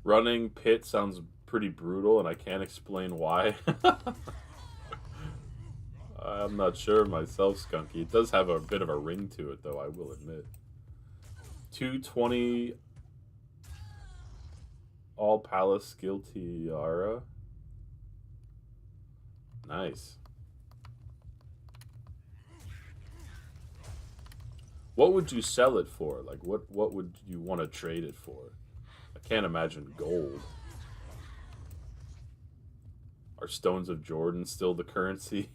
Speaker 1: Running pit sounds pretty brutal, and I can't explain why. I'm not sure myself, Skunky. It does have a bit of a ring to it, though, I will admit. 220 All Palace Skill Tiara. Nice. What would you sell it for? Like, what would you want to trade it for? I can't imagine gold. Are Stones of Jordan still the currency?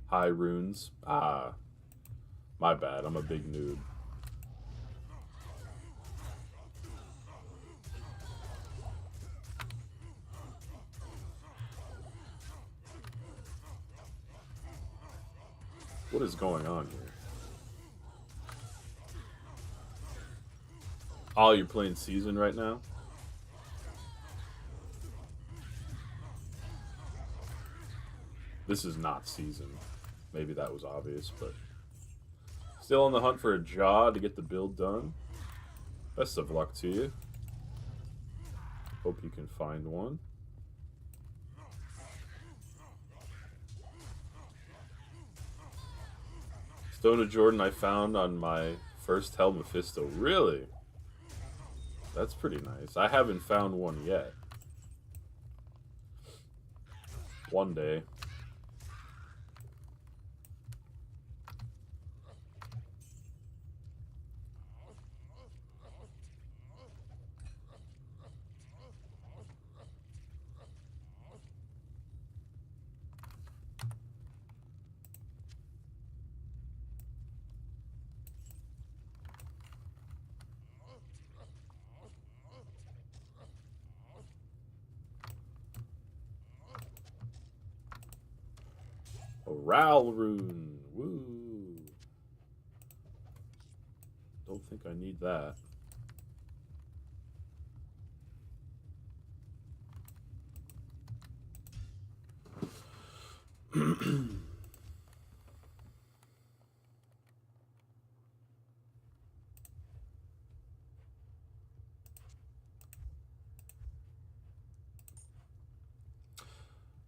Speaker 1: High runes. Ah, my bad. I'm a big noob. What is going on here? Oh, you're playing Season right now? This is not Season. Maybe that was obvious, but still on the hunt for a jaw to get the build done. Best of luck to you. Hope you can find one. Stone of Jordan I found on my first Hell Mephisto. Really? That's pretty nice. I haven't found one yet. One day. A Ral rune. Woo. Don't think I need that.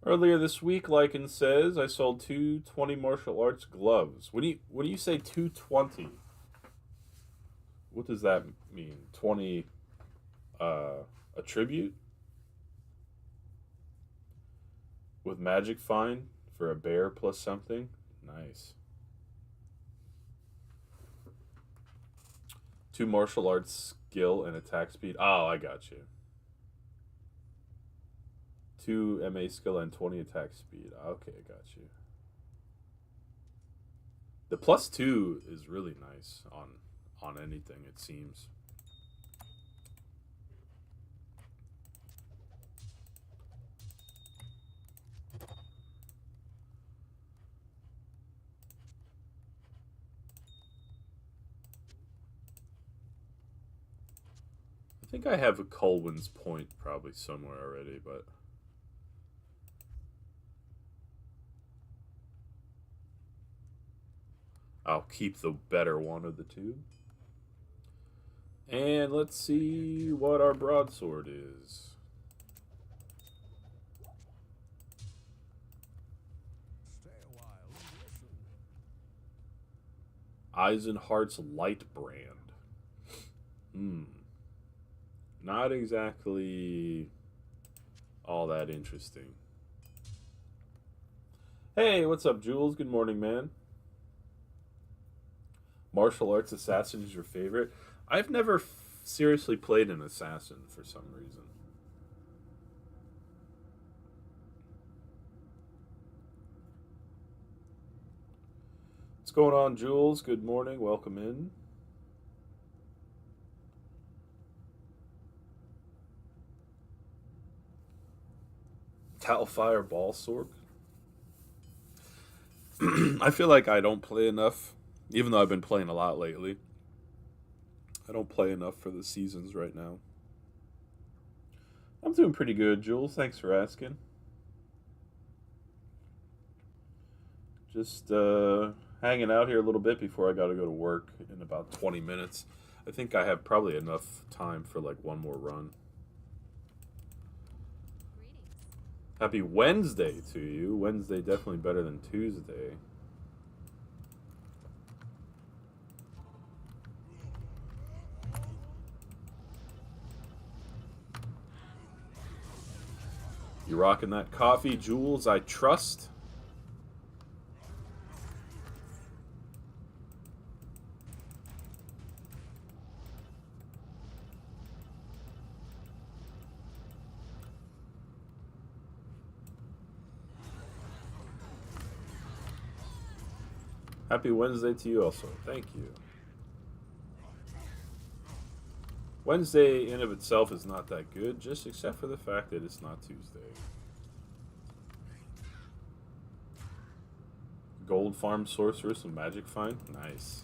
Speaker 1: Earlier this week, Lycan says, I sold 220 martial arts gloves. When you say 220, what does that mean? 20 a tribute? With magic fine for a bear plus something? Nice. 2 martial arts skill and attack speed. Oh, I got you. 2 MA skill and 20 attack speed. Okay, I got you. The +2 is really nice on anything, it seems. I think I have a Colwyn's point probably somewhere already, but I'll keep the better one of the two. And let's see what our broadsword is.
Speaker 2: Stay a while and listen.
Speaker 1: Eisenhart's Light Brand. Not exactly all that interesting. Hey, what's up, Jules? Good morning, man. Martial arts assassin is your favorite? I've never seriously played an assassin for some reason. What's going on, Jules? Good morning. Welcome in. Talfire Ballsork. I feel like I don't play enough, even though I've been playing a lot lately. I don't play enough for the seasons right now. I'm doing pretty good, Jules. Thanks for asking. Just hanging out here a little bit before I got to go to work in about 20 minutes. I think I have probably enough time for like one more run.
Speaker 3: Greetings.
Speaker 1: Happy Wednesday to you. Wednesday definitely better than Tuesday. You rocking that coffee, Jules? I trust. Happy Wednesday to you also. Thank you. Wednesday in of itself is not that good, just except for the fact that it's not Tuesday. Gold Farm Sorceress and Magic Find? Nice.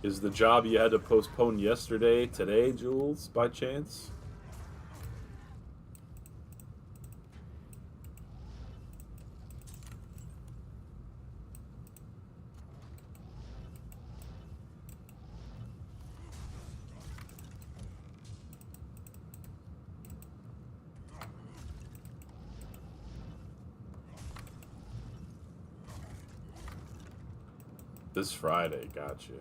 Speaker 1: Is the job you had to postpone yesterday today, Jules, by chance? This Friday, gotcha.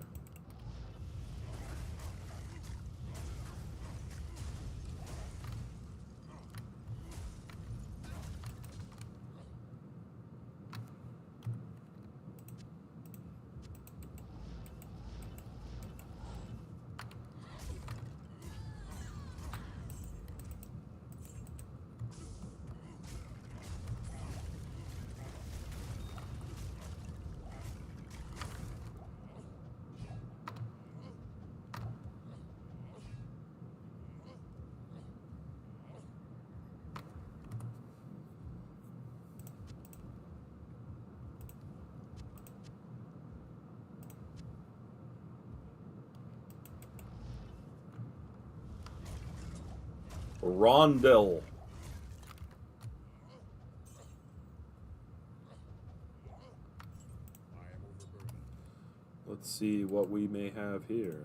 Speaker 1: Rondell.
Speaker 2: I am overburdened.
Speaker 1: Let's see what we may have here.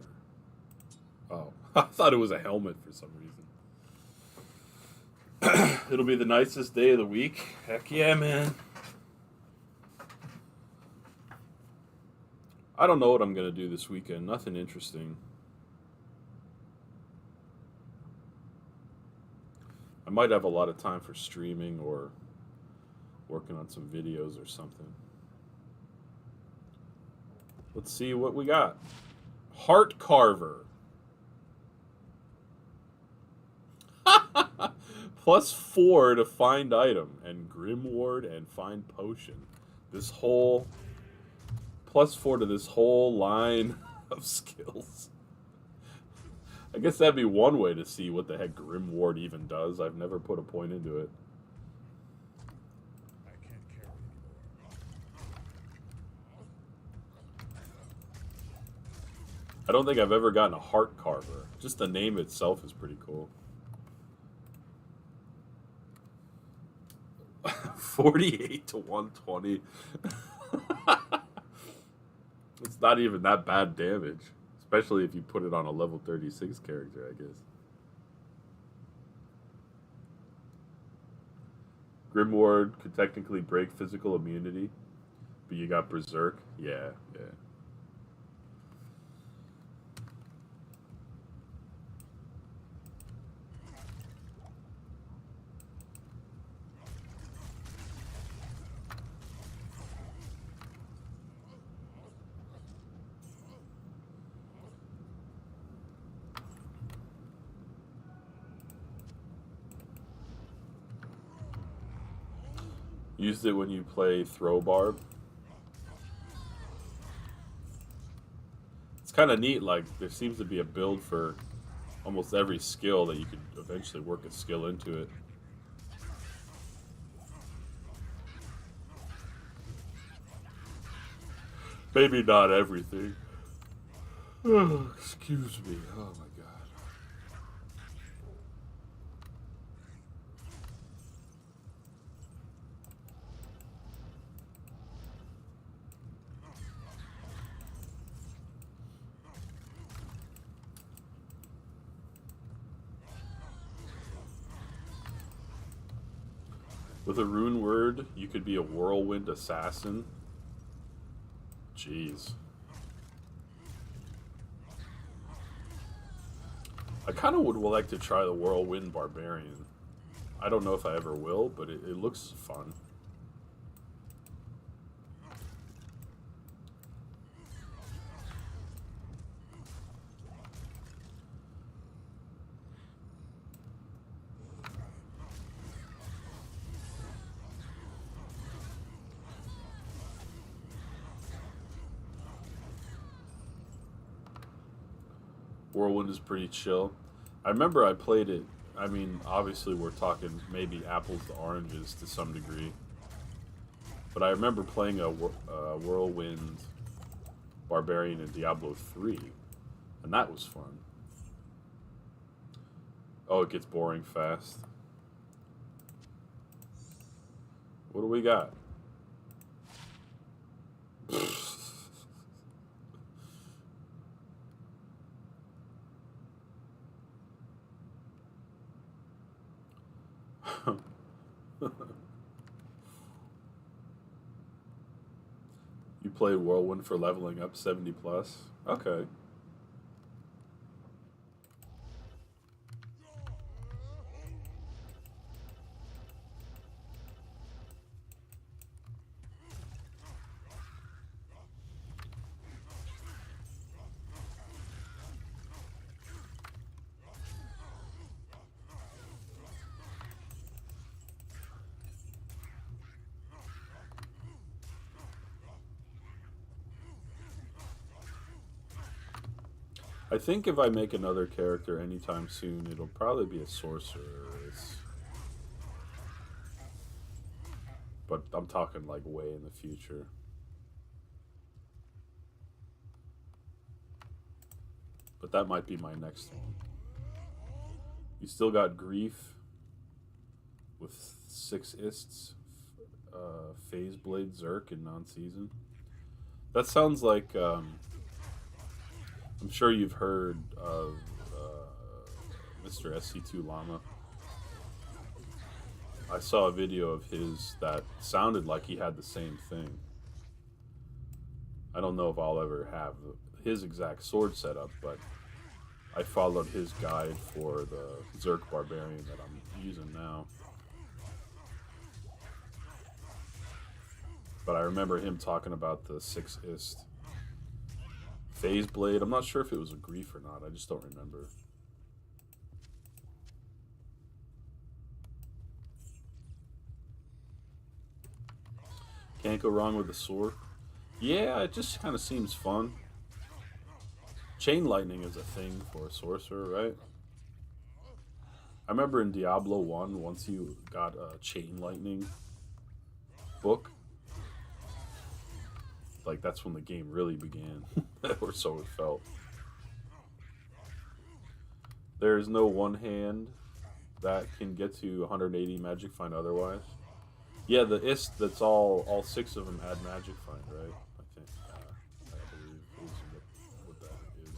Speaker 1: Oh, I thought it was a helmet for some reason. It'll be the nicest day of the week. Heck yeah, man. I don't know what I'm going to do this weekend. Nothing interesting. I might have a lot of time for streaming or working on some videos or something. Let's see what we got. Heart Carver. +4 to find item and Grim Ward and find potion. This whole +4 to this whole line of skills. I guess that'd be one way to see what the heck Grim Ward even does. I've never put a point into it.
Speaker 2: I can't carry anymore.
Speaker 1: I don't think I've ever gotten a Heart Carver. Just the name itself is pretty cool. 48 to 120. It's not even that bad damage. Especially if you put it on a level 36 character, I guess. Grimward could technically break physical immunity, but you got Berserk. Yeah, yeah. Used it when you play Throw Barb. It's kind of neat, like, there seems to be a build for almost every skill that you could eventually work a skill into it. Maybe not everything. Oh, excuse me. Oh my god. With a rune word, you could be a whirlwind assassin. Jeez. I kind of would like to try the whirlwind barbarian. I don't know if I ever will, but it looks fun. Whirlwind is pretty chill. I remember I played it. I mean, obviously we're talking maybe apples to oranges to some degree. But I remember playing a Whirlwind Barbarian in Diablo 3. And that was fun. Oh, it gets boring fast. What do we got? You play Whirlwind for leveling up 70 plus? Okay. I think if I make another character anytime soon, it'll probably be a sorcerer. But I'm talking like way in the future. But that might be my next one. You still got Grief with 6 ists, Phase Blade Zerk in non-season. That sounds like I'm sure you've heard of Mr. SC2 Llama. I saw a video of his that sounded like he had the same thing. I don't know if I'll ever have his exact sword setup, but I followed his guide for the Zerk Barbarian that I'm using now. But I remember him talking about the 6 ist Phase Blade. I'm not sure if it was a Grief or not. I just don't remember. Can't go wrong with the sword. Yeah, it just kind of seems fun. Chain lightning is a thing for a sorcerer, right? I remember in Diablo 1, once you got a chain lightning book, like that's when the game really began, or so it felt. There's no one hand that can get to 180 Magic Find otherwise. Yeah, the ist, that's all 6 of them add Magic Find, right? I think, I believe is what that is.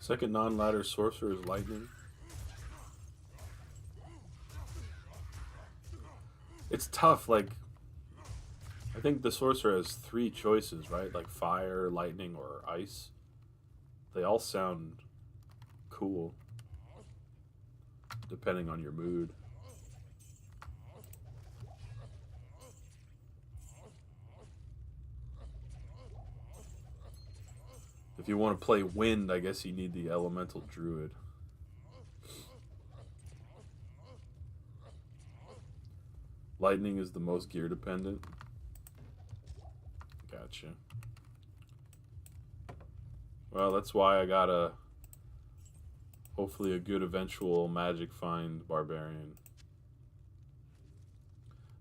Speaker 1: Second non-ladder sorcerer is lightning. It's tough, like, I think the sorcerer has 3 choices, right? Like fire, lightning, or ice. They all sound cool, depending on your mood. If you want to play wind, I guess you need the elemental druid. Lightning is the most gear dependent. Gotcha. Well, that's why I got hopefully a good eventual Magic Find Barbarian.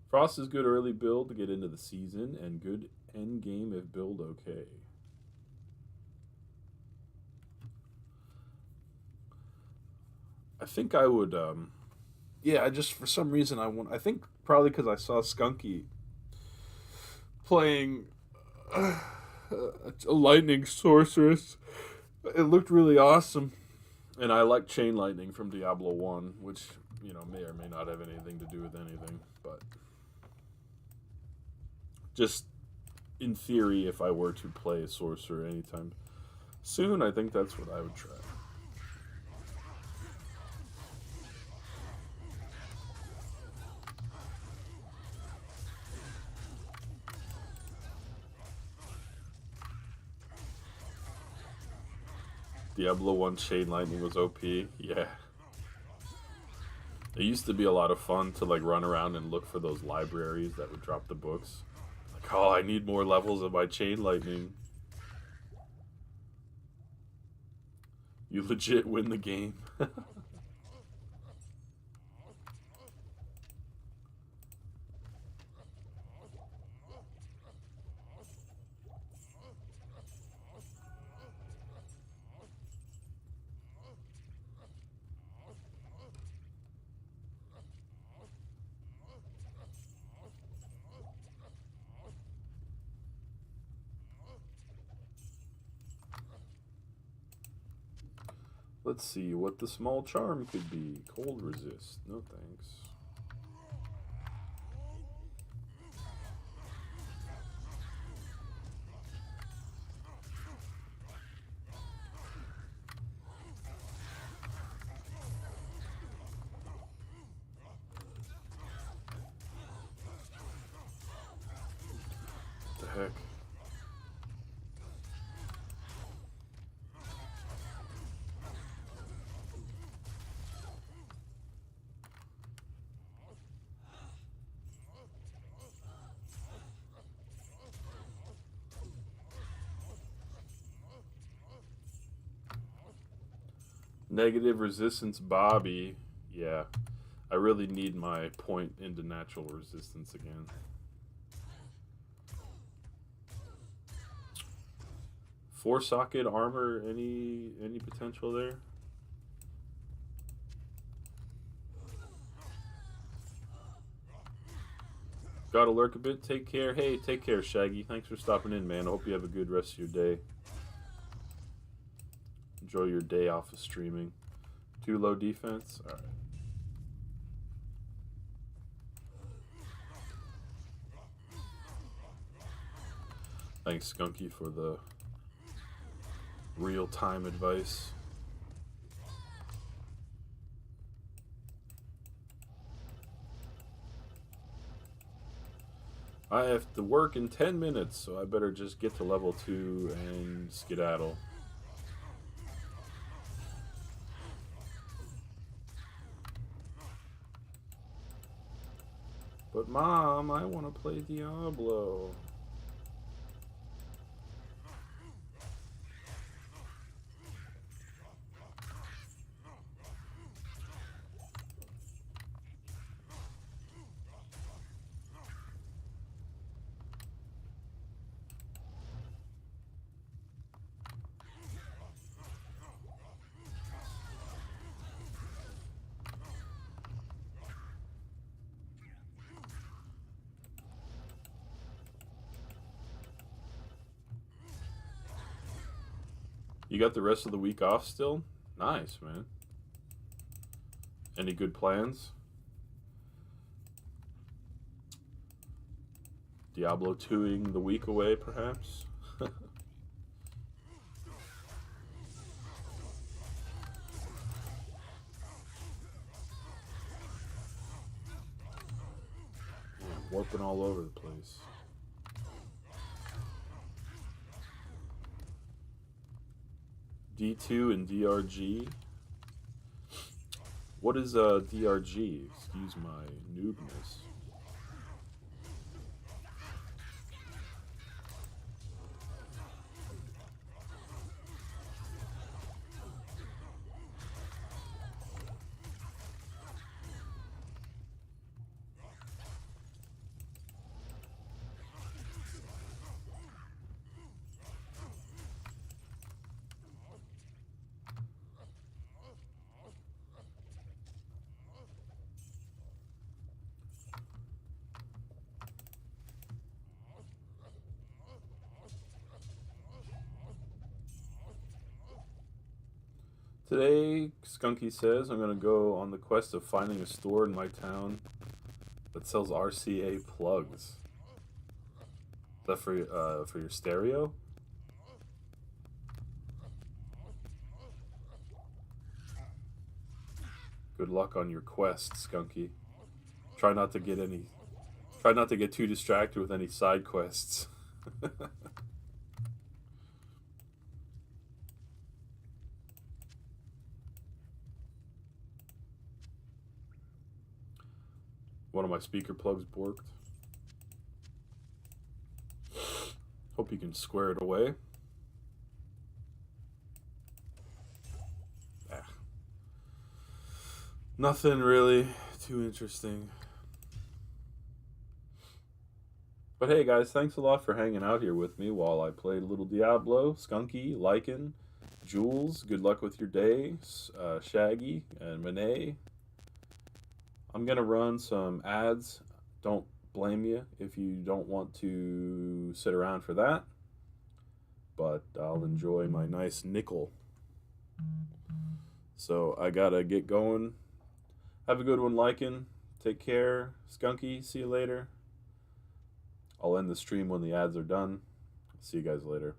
Speaker 1: Frost is good early build to get into the season, and good end game if build okay. I think I would, yeah, I just, for some reason, I think probably because I saw Skunky playing a lightning sorceress. It looked really awesome. And I like Chain Lightning from Diablo 1, which, you know, may or may not have anything to do with anything, but just in theory, if I were to play a sorcerer anytime soon, I think that's what I would try. Diablo 1 Chain Lightning was OP, yeah. It used to be a lot of fun to like run around and look for those libraries that would drop the books. Like, oh, I need more levels of my Chain Lightning. You legit win the game. Let's see what the small charm could be. Cold resist. No thanks. What the heck? Negative resistance Bobby. Yeah. I really need my point into natural resistance again. Four socket armor, any potential there? Gotta lurk a bit. Take care. Hey, take care, Shaggy. Thanks for stopping in, man. I hope you have a good rest of your day. Enjoy your day off of streaming. Too low defense? Alright. Thanks, Skunky, for the real-time advice. I have to work in 10 minutes, so I better just get to level 2 and skedaddle. But Mom, I want to play Diablo. You got the rest of the week off still? Nice, man. Any good plans? Diablo 2ing the week away, perhaps? Warping all over the place. D2 and DRG. What is DRG? Excuse my noobness. Today, Skunky says, I'm going to go on the quest of finding a store in my town that sells RCA plugs. Is that for your stereo? Good luck on your quest, Skunky. Try not to get too distracted with any side quests. One of my speaker plugs borked. Hope you can square it away. Ah. Nothing really too interesting. But hey guys, thanks a lot for hanging out here with me while I played a little Diablo. Skunky, Lycan, Jules, good luck with your day. Shaggy and Monet. I'm going to run some ads. Don't blame you if you don't want to sit around for that. But I'll enjoy my nice nickel. So I got to get going. Have a good one, Lycan. Take care. Skunky, see you later. I'll end the stream when the ads are done. See you guys later.